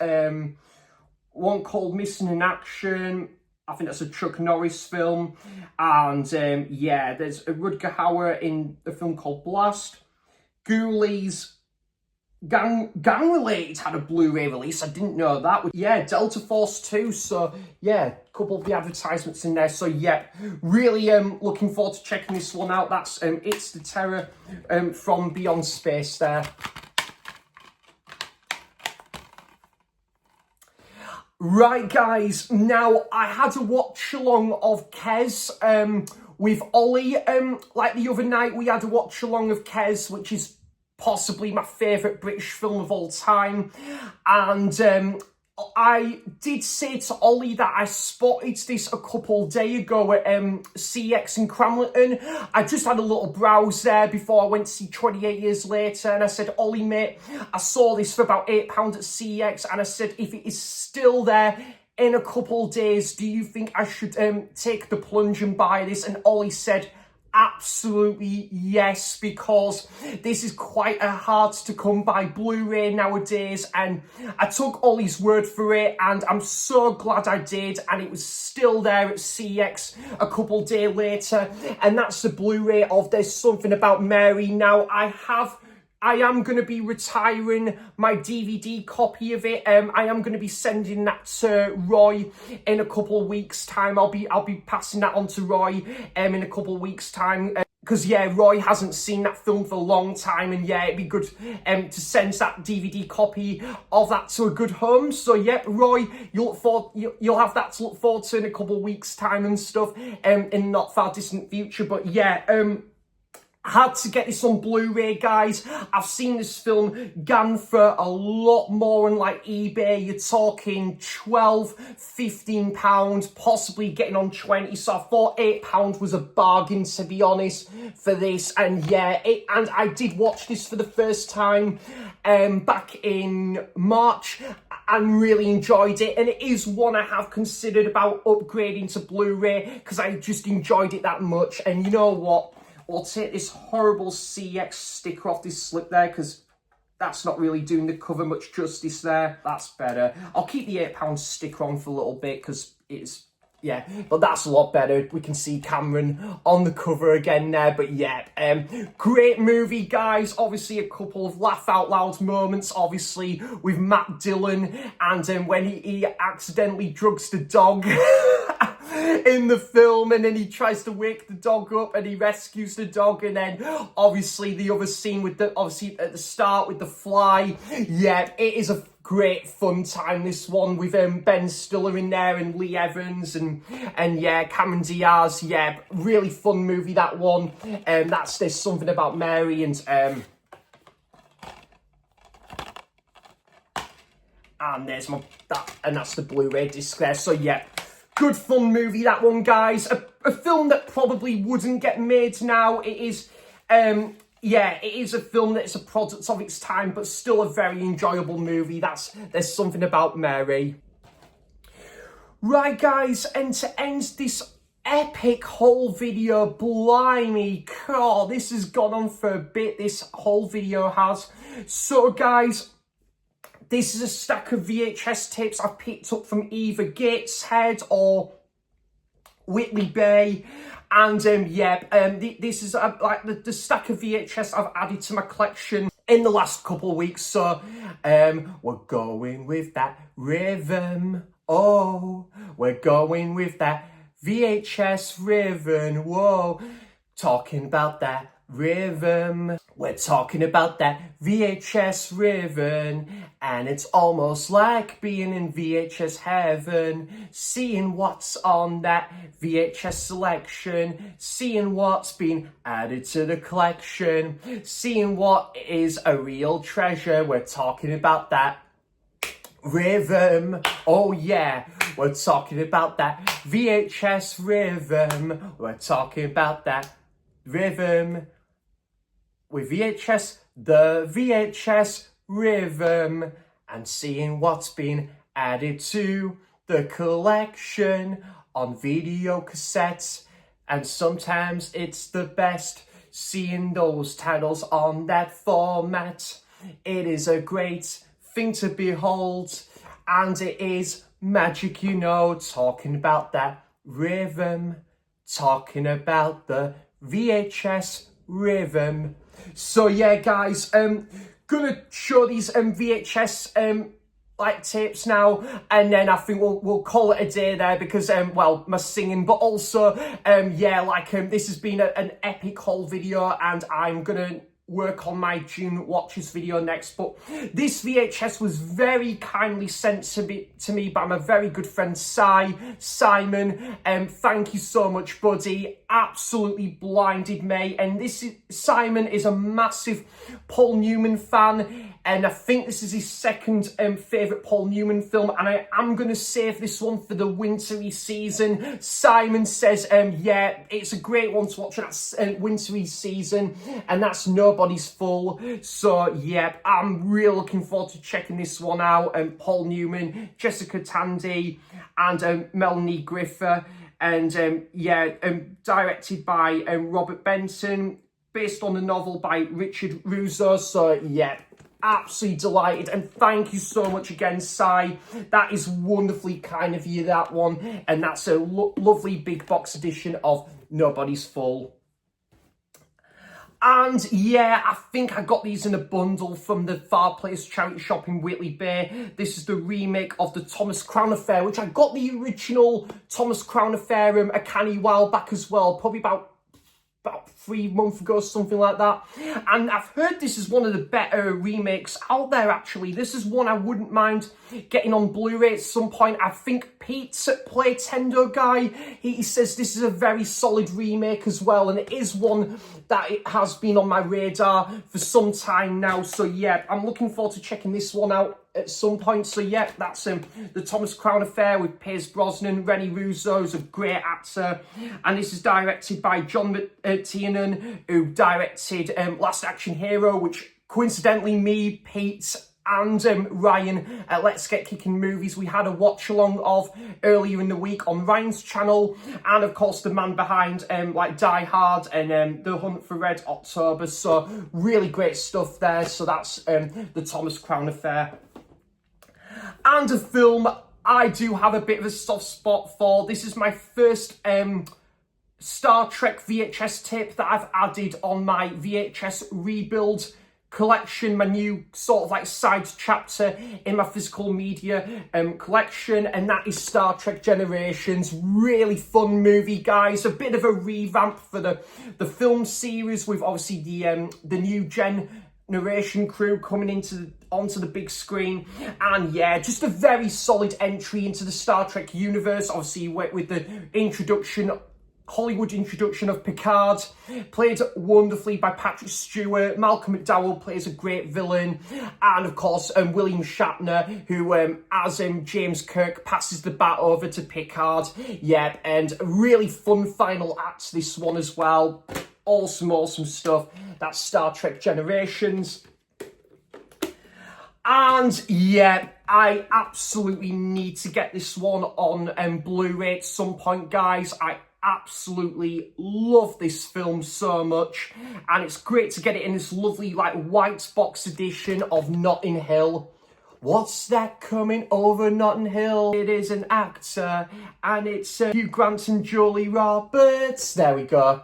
one called Missing in Action. I think that's a Chuck Norris film. And yeah, there's a Rutger Hauer in the film called Blast. Ghoulies Gang Related had a Blu-ray release. I didn't know that. Yeah, Delta Force 2. So yeah, a couple of the advertisements in there. So yeah, really looking forward to checking this one out. That's It's the Terror from Beyond Space there. Right, guys, now I had a watch along of Kes with Ollie. Like the other night, we had a watch along of Kes, which is possibly my favourite British film of all time. And I did say to Ollie that I spotted this a couple of days ago at CX in Cramlington. I just had a little browse there before I went to see 28 Years Later, and I said, Ollie, mate, I saw this for about £8 at CX, and I said, if it is still there in a couple of days, do you think I should take the plunge and buy this? And Ollie said, absolutely yes, because this is quite a hard to come by Blu-ray nowadays, and I took Ollie's word for it, and I'm so glad I did, and it was still there at CX a couple days later, and that's the Blu-ray of There's Something About Mary. Now I am going to be retiring my DVD copy of it. I am going to be sending that to Roy in a couple of weeks' time. I'll be passing that on to Roy in a couple of weeks' time. Because, yeah, Roy hasn't seen that film for a long time. And, yeah, it'd be good to send that DVD copy of that to a good home. So, yeah, Roy, you'll have that to look forward to in a couple of weeks' time and stuff in not far distant future. But, yeah, had to get this on Blu-ray, guys. I've seen this film gone for a lot more on eBay. You're talking £12, £15, possibly getting on 20. So I thought £8 was a bargain, to be honest, for this. And yeah, and I did watch this for the first time back in March and really enjoyed it. And it is one I have considered about upgrading to Blu-ray because I just enjoyed it that much. And you know what? I'll take this horrible CX sticker off this slip there because that's not really doing the cover much justice there. That's better. I'll keep the £8 sticker on for a little bit because it's, yeah, but that's a lot better. We can see Cameron on the cover again there. But yeah, great movie, guys. Obviously, a couple of laugh out loud moments, obviously, with Matt Dillon and when he accidentally drugs the dog. In the film, and then he tries to wake the dog up and he rescues the dog, and then obviously the other scene with obviously at the start with the fly. Yeah, it is a great fun time, this one, with Ben Stiller in there and Lee Evans and yeah, Cameron Diaz. Yeah, really fun movie, that one. There's Something About Mary, and there's that's the Blu-ray disc there. So yeah, good fun movie, that one, guys. A film that probably wouldn't get made now. It is, yeah, it is a film that's a product of its time, but still a very enjoyable movie. There's Something About Mary. Right, guys, and to end this epic haul video, blimey, God, this has gone on for a bit, this whole video has. So guys, this is a stack of VHS tapes I've picked up from either Gateshead or Whitley Bay, and this is like the stack of VHS I've added to my collection in the last couple of weeks. So we're going with that rhythm, oh, we're going with that VHS rhythm, whoa, talking about that rhythm. We're talking about that VHS rhythm, and it's almost like being in VHS heaven, seeing what's on that VHS selection, seeing what's been added to the collection, seeing what is a real treasure. We're talking about that rhythm, oh yeah, we're talking about that VHS rhythm, we're talking about that rhythm with VHS, the VHS rhythm, and seeing what's been added to the collection on video cassettes. And sometimes it's the best seeing those titles on that format. It is a great thing to behold, and it is magic, you know, talking about that rhythm, talking about the VHS rhythm. So yeah, guys, gonna show these VHS like tapes now, and then I think we'll call it a day there, because well, my singing, but also this has been an epic haul video, and I'm gonna work on my June watches video next. But this VHS was very kindly sent to me by my very good friend Simon. Thank you so much, buddy. Absolutely blinded me. And Simon is a massive Paul Newman fan, and I think this is his second favourite Paul Newman film, and I am going to save this one for the wintry season. Simon says, yeah, it's a great one to watch in that wintry season, and that's Nobody's Full. So, yeah, I'm really looking forward to checking this one out. Paul Newman, Jessica Tandy, and Melanie Griffer, and directed by Robert Benson, based on the novel by Richard Russo. So, yeah, absolutely delighted, and thank you so much again, Si. That is wonderfully kind of you, that one, and that's a lovely big box edition of Nobody's Full. And yeah, I think I got these in a bundle from the Far Place charity shop in Whitley Bay. This is the remake of the Thomas Crown Affair, which I got the original Thomas Crown Affair a canny while back as well, probably about 3 months ago, something like that. And I've heard this is one of the better remakes out there, actually. This is one I wouldn't mind getting on Blu-ray at some point. I think Pete's at Play Tendo guy, he says this is a very solid remake as well, and it is one that it has been on my radar for some time now. So yeah, I'm looking forward to checking this one out at some point. So yeah, that's the Thomas Crown Affair with Pierce Brosnan. Rennie Russo is a great actor, and this is directed by John Tiernan, who directed Last Action Hero, which coincidentally me, Pete, and Ryan at Let's Get Kicking Movies, we had a watch along of earlier in the week on Ryan's channel, and of course the man behind like Die Hard and The Hunt for Red October. So really great stuff there. So that's the Thomas Crown Affair. And a film I do have a bit of a soft spot for. This is my first Star Trek VHS tape that I've added on my VHS rebuild collection, my new sort of like side chapter in my physical media collection, and that is Star Trek Generations. Really fun movie, guys. A bit of a revamp for the film series, with obviously the new generation crew coming onto the big screen, and yeah, just a very solid entry into the Star Trek universe. Obviously with the Hollywood introduction of Picard, played wonderfully by Patrick Stewart. Malcolm McDowell plays a great villain, and of course William Shatner, who as James Kirk passes the bat over to Picard. Yeah, and a really fun final act, this one as well. Awesome stuff. That's Star Trek Generations. And yeah, I absolutely need to get this one on Blu-ray at some point, guys. I absolutely love this film so much, and it's great to get it in this lovely like white box edition of Notting Hill. What's that coming over Notting Hill? It is an actor, and it's Hugh Grant and Julia Roberts. There we go.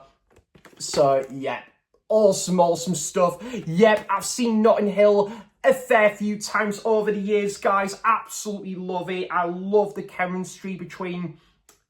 So, yeah, awesome stuff. Yep, I've seen Notting Hill a fair few times over the years, guys. Absolutely love it. I love the chemistry between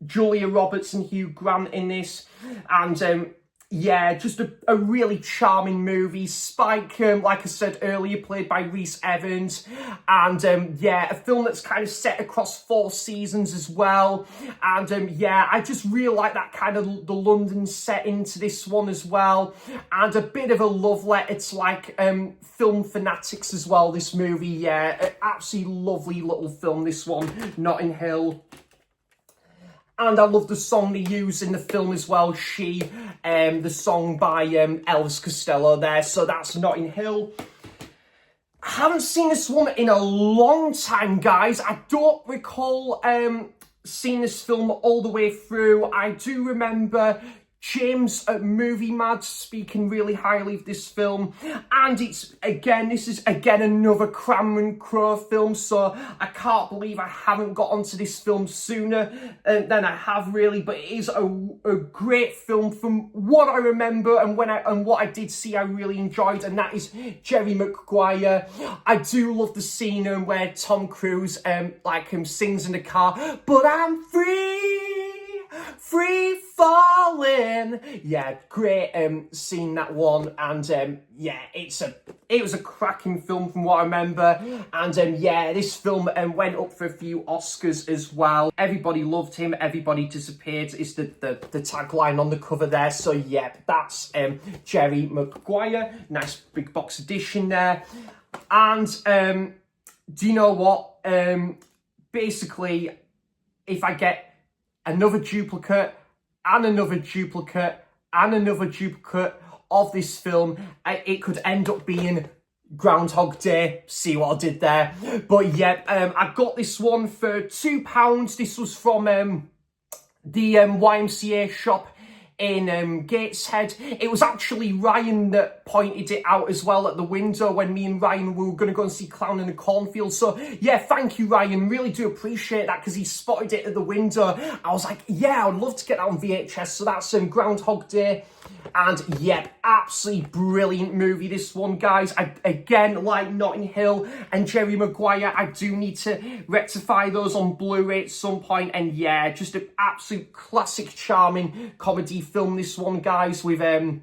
Julia Roberts and Hugh Grant in this. And, yeah, just a really charming movie. Spike, like I said earlier, played by Rhys Evans. And, yeah, a film that's kind of set across 4 seasons as well. And, yeah, I just really like that kind of the London setting to this one as well. And a bit of a love letter to, like, film fanatics as well, this movie. Yeah, absolutely lovely little film, this one, Notting Hill. And I love the song they use in the film as well, She, the song by Elvis Costello there. So that's Notting Hill. I haven't seen this one in a long time, guys. I don't recall seeing this film all the way through. I do remember James at Movie Mad speaking really highly of this film, and this is again another Cameron Crowe film, so I can't believe I haven't got onto this film sooner than I have, really. But it is a great film from what I remember, and what I did see I really enjoyed, and that is Jerry Maguire. I do love the scene where Tom Cruise sings in the car, but I'm free falling. Yeah, great seeing that one. And yeah, it was a cracking film from what I remember. And yeah, this film went up for a few Oscars as well. Everybody loved him, everybody disappeared is the tagline on the cover there. So yeah, that's Jerry Maguire. Nice big box edition there. And do you know what? Basically, if I get another duplicate and another duplicate and another duplicate of this film, it could end up being Groundhog Day. See what I did there? But yeah, I got this one for £2. This was from the YMCA shop in Gateshead. It was actually Ryan that pointed it out as well at the window when me and Ryan were going to go and see Clown in the Cornfield. So yeah, thank you, Ryan. Really do appreciate that, because he spotted it at the window. I was like, yeah, I'd love to get that on VHS. So that's Groundhog Day. And yeah, absolutely brilliant movie, this one, guys. Again, like Notting Hill and Jerry Maguire, I do need to rectify those on Blu-ray at some point. And yeah, just an absolute classic, charming comedy film, this one, guys, with Andy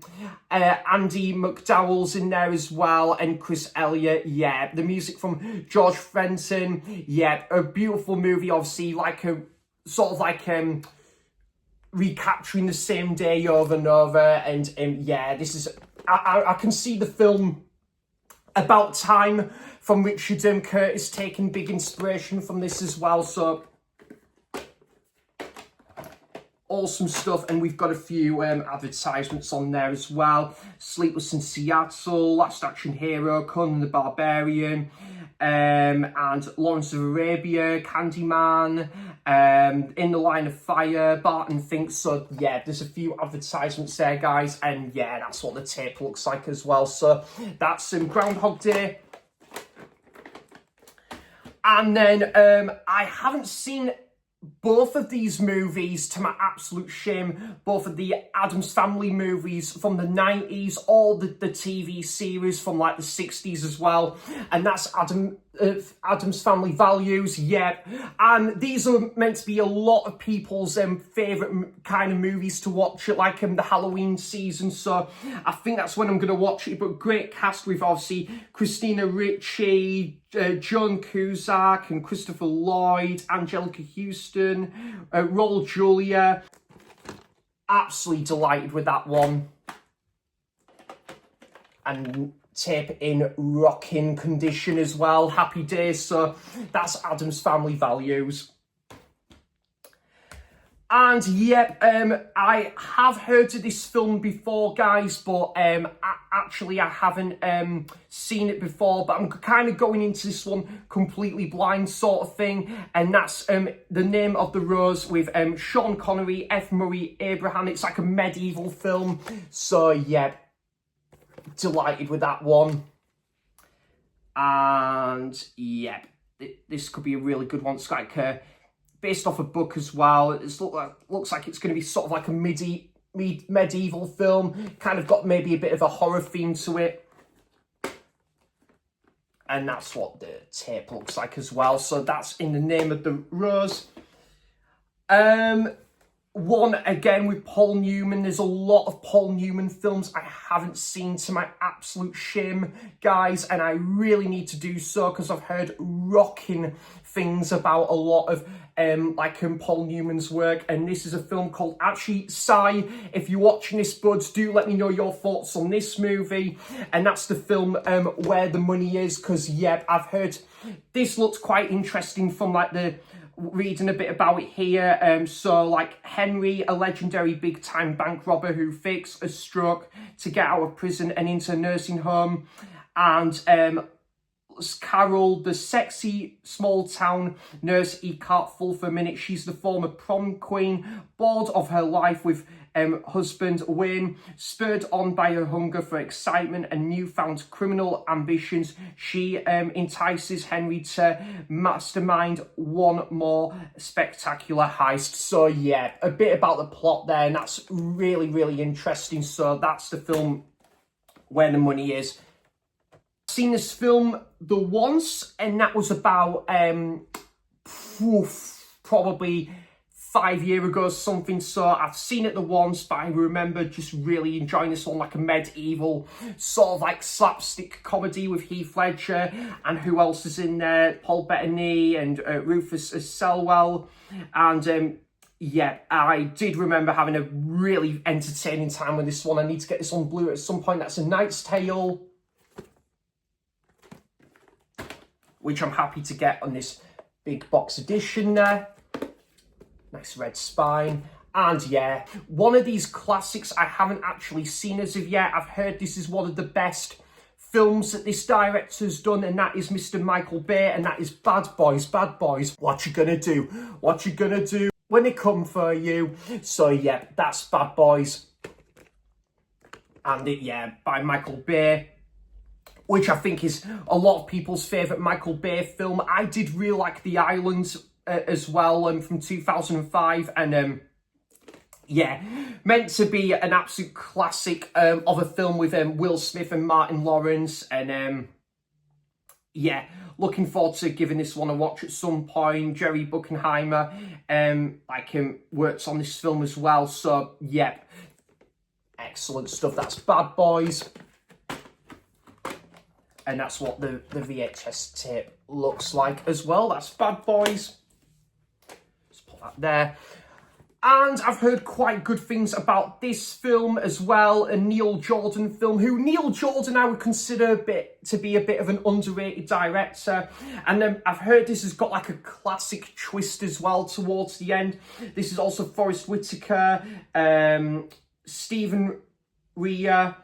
McDowell's in there as well, and Chris Elliott. Yeah, the music from George Fenton. Yeah, a beautiful movie, obviously, like a sort of like recapturing the same day over and over. And yeah, this is I can see the film About Time from Richard Curtis taking big inspiration from this as well. So awesome stuff. And we've got a few advertisements on there as well. Sleepless in Seattle, Last Action Hero, Conan the Barbarian, and Lawrence of Arabia, Candyman, In the Line of Fire, Barton Thinks. So yeah, there's a few advertisements there, guys, and yeah, that's what the tape looks like as well. So that's Groundhog Day. And then I haven't seen both of these movies, to my absolute shame, both of the Addams Family movies from the 90s, or the TV series from like the 60s as well. And that's Addams Family Values, yeah. And these are meant to be a lot of people's favourite kind of movies to watch at like the Halloween season. So I think that's when I'm going to watch it. But great cast with obviously Christina Ricci, Joan Cusack and Christopher Lloyd, Angelica Houston, Raul Julia. Absolutely delighted with that one. And tape in rocking condition as well. Happy days. So that's Addams Family Values. And yep, I have heard of this film before, guys, but actually I haven't seen it before, but I'm kind of going into this one completely blind sort of thing, and that's The Name of the Rose with Sean Connery, F. Murray Abraham. It's like a medieval film, so yeah, delighted with that one. And yeah, this could be a really good one. It's like based off a book as well. It looks like it's going to be sort of like a medieval film. Kind of got maybe a bit of a horror theme to it. And that's what the tape looks like as well. So that's In the Name of the Rose. One, again, with Paul Newman. There's a lot of Paul Newman films I haven't seen, to my absolute shame, guys. And I really need to do so, because I've heard rocking things about a lot of Paul Newman's work. And this is a film called, actually, Si, if you're watching this, buds, do let me know your thoughts on this movie. And that's the film Where the Money Is, because, yeah, I've heard this looks quite interesting from reading a bit about it here. So like Henry, a legendary big time bank robber who fakes a stroke to get out of prison and into a nursing home, and Carol, the sexy small town nurse he can't fool for a minute. She's the former prom queen, bored of her life with husband Wayne, spurred on by her hunger for excitement and newfound criminal ambitions. She entices Henry to mastermind one more spectacular heist. So yeah, a bit about the plot there, and that's really, really interesting. So that's the film Where the Money Is. Seen this film the once, and that was about probably 5 years ago or something. So I've seen it the once, but I remember just really enjoying this one, like a medieval sort of like slapstick comedy with Heath Ledger, and who else is in there? Paul Bettany and Rufus Selwell. And yeah, I did remember having a really entertaining time with this one. I need to get this on Blu-ray at some point. That's A Knight's Tale, which I'm happy to get on this big box edition there. Nice red spine. And yeah, one of these classics I haven't actually seen as of yet. I've heard this is one of the best films that this director's done, and that is Mr. Michael Bay, and that is Bad Boys. Bad Boys, what you gonna do? What you gonna do when they come for you? So yeah, that's Bad Boys. And it, yeah, by Michael Bay, which I think is a lot of people's favourite Michael Bay film. I did really like The Island as well, from 2005, and yeah, meant to be an absolute classic of a film with Will Smith and Martin Lawrence, and yeah, looking forward to giving this one a watch at some point. Jerry Bruckheimer works on this film as well, so yeah, excellent stuff. That's Bad Boys. And that's what the VHS tape looks like as well. That's Bad Boys. Let's put that there. And I've heard quite good things about this film as well, a Neil Jordan film, who Neil Jordan I would consider to be a bit of an underrated director. And then I've heard this has got like a classic twist as well towards the end. This is also Forrest Whitaker, Stephen Rea,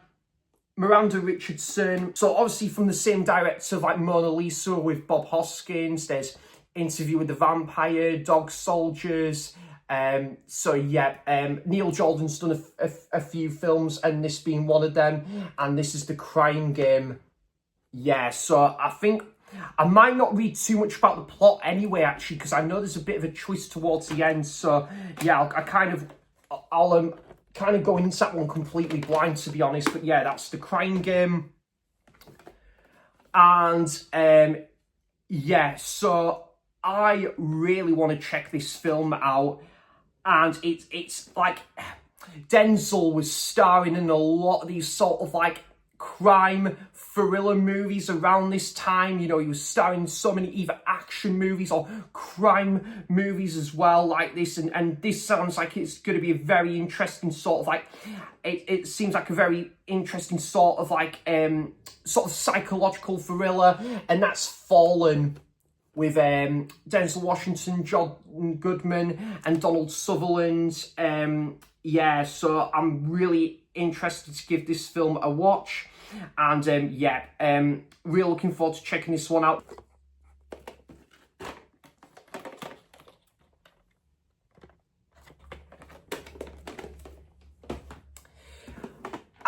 Miranda Richardson. So obviously from the same director of like Mona Lisa with Bob Hoskins. There's Interview with the Vampire, Dog Soldiers. So yeah, Neil Jordan's done a few films, and this being one of them. And this is The Crime Game. Yeah, so I think I might not read too much about the plot anyway, actually, because I know there's a bit of a twist towards the end. So yeah, I'll kind of going into that one completely blind, to be honest. But yeah, that's The Crime Game. And yeah, so I really want to check this film out. And it's like Denzel was starring in a lot of these sort of like crime thriller movies around this time. You know, he was starring in so many either action movies or crime movies as well, like this. And this sounds like it's going to be a very interesting sort of like, it seems like a very interesting sort of like, sort of psychological thriller. And that's Fallen. with Denzel Washington, John Goodman, and Donald Sutherland. Yeah, so I'm really interested to give this film a watch. And really looking forward to checking this one out.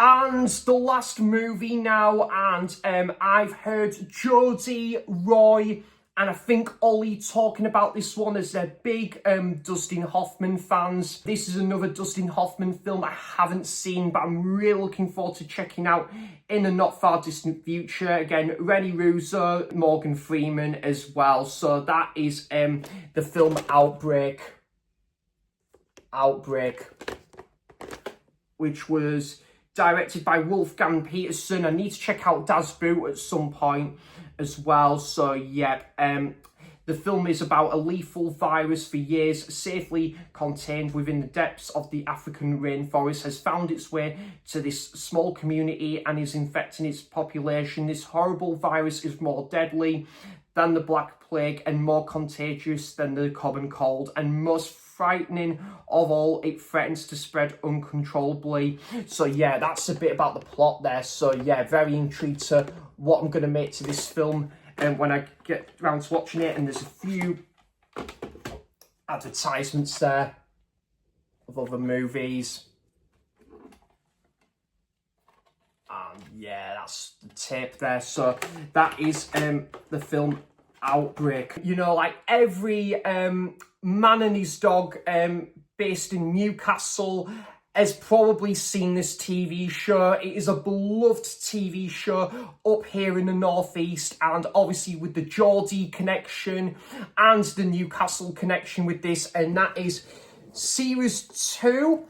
And the last movie now, and I've heard Jodie, Roy, and I think Ollie talking about this one as they're big Dustin Hoffman fans. This is another Dustin Hoffman film I haven't seen, but I'm really looking forward to checking out in the not far distant future. Again, Rennie Russo, Morgan Freeman as well. So that is the film Outbreak, which was directed by Wolfgang Peterson. I need to check out Das Boot at some point as well. So yeah, the film is about a lethal virus for years safely contained within the depths of the African rainforest has found its way to this small community and is infecting its population. This horrible virus is more deadly than the Black Plague and more contagious than the common cold, and most frightening of all, it threatens to spread uncontrollably. So yeah, that's a bit about the plot there. So yeah, very intrigued to what I'm going to make to this film when I get around to watching it. And there's a few advertisements there of other movies. Yeah, that's the tape there. So that is the film Outbreak. You know, like every man and his dog based in Newcastle has probably seen this TV show. It is a beloved TV show up here in the Northeast, and obviously with the Geordie connection and the Newcastle connection with this, and that is series 2.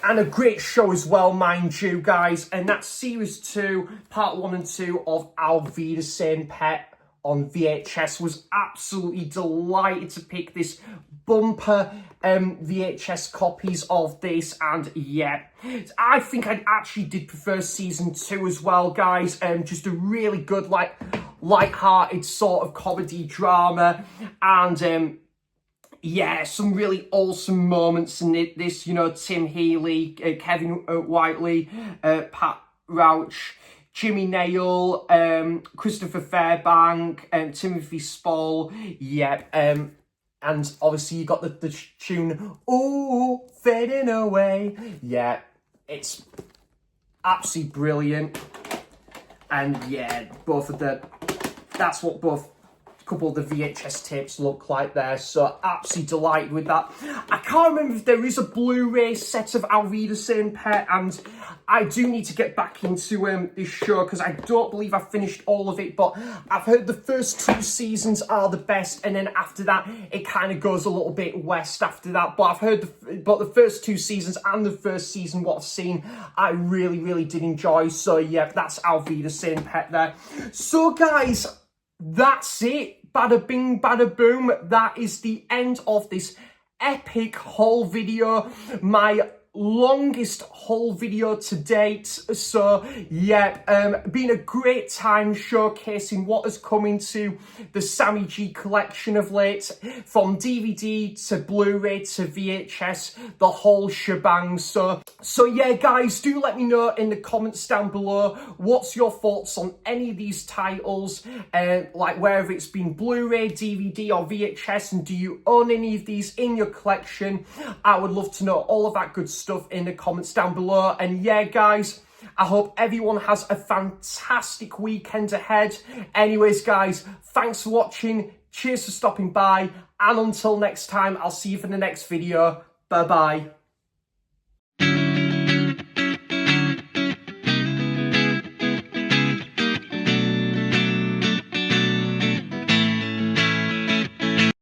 And a great show as well, mind you, guys. And that's series 2, part 1 and 2 of I'll Be the Same Pet on VHS. Was absolutely delighted to pick this bumper VHS copies of this. And yeah, I think I actually did prefer season 2 as well, guys. Just a really good, like, light-hearted sort of comedy drama. And yeah, some really awesome moments in this, you know, Tim Healy, Kevin Whiteley, Pat Rauch, Jimmy Nail, Christopher Fairbank, Timothy Spall, yeah, and obviously you got the tune, Ooh, Fading Away, yeah, it's absolutely brilliant, and yeah, that's what both couple of the VHS tapes look like there, so absolutely delighted with that. I can't remember if there is a Blu-ray set of I'll Be the Same Pet, and I do need to get back into this show because I don't believe I've finished all of it, but I've heard the first 2 seasons are the best, and then after that it kind of goes a little bit west after that, but I've heard the first 2 seasons and the first season, what I've seen, I really did enjoy. So yeah, that's I'll Be the Same Pet there. So guys, that's it. Bada bing, bada boom. That is the end of this epic haul video. My longest haul video to date. So yeah, been a great time showcasing what has come into the Sammy G collection of late, from DVD to Blu-ray to VHS, the whole shebang. So yeah, guys, do let me know in the comments down below what's your thoughts on any of these titles, like whether it's been Blu-ray, DVD or VHS, and do you own any of these in your collection? I would love to know all of that good stuff in the comments down below. And yeah, guys, I hope everyone has a fantastic weekend ahead. Anyways, guys, thanks for watching. Cheers for stopping by. And until next time, I'll see you for the next video. Bye-bye.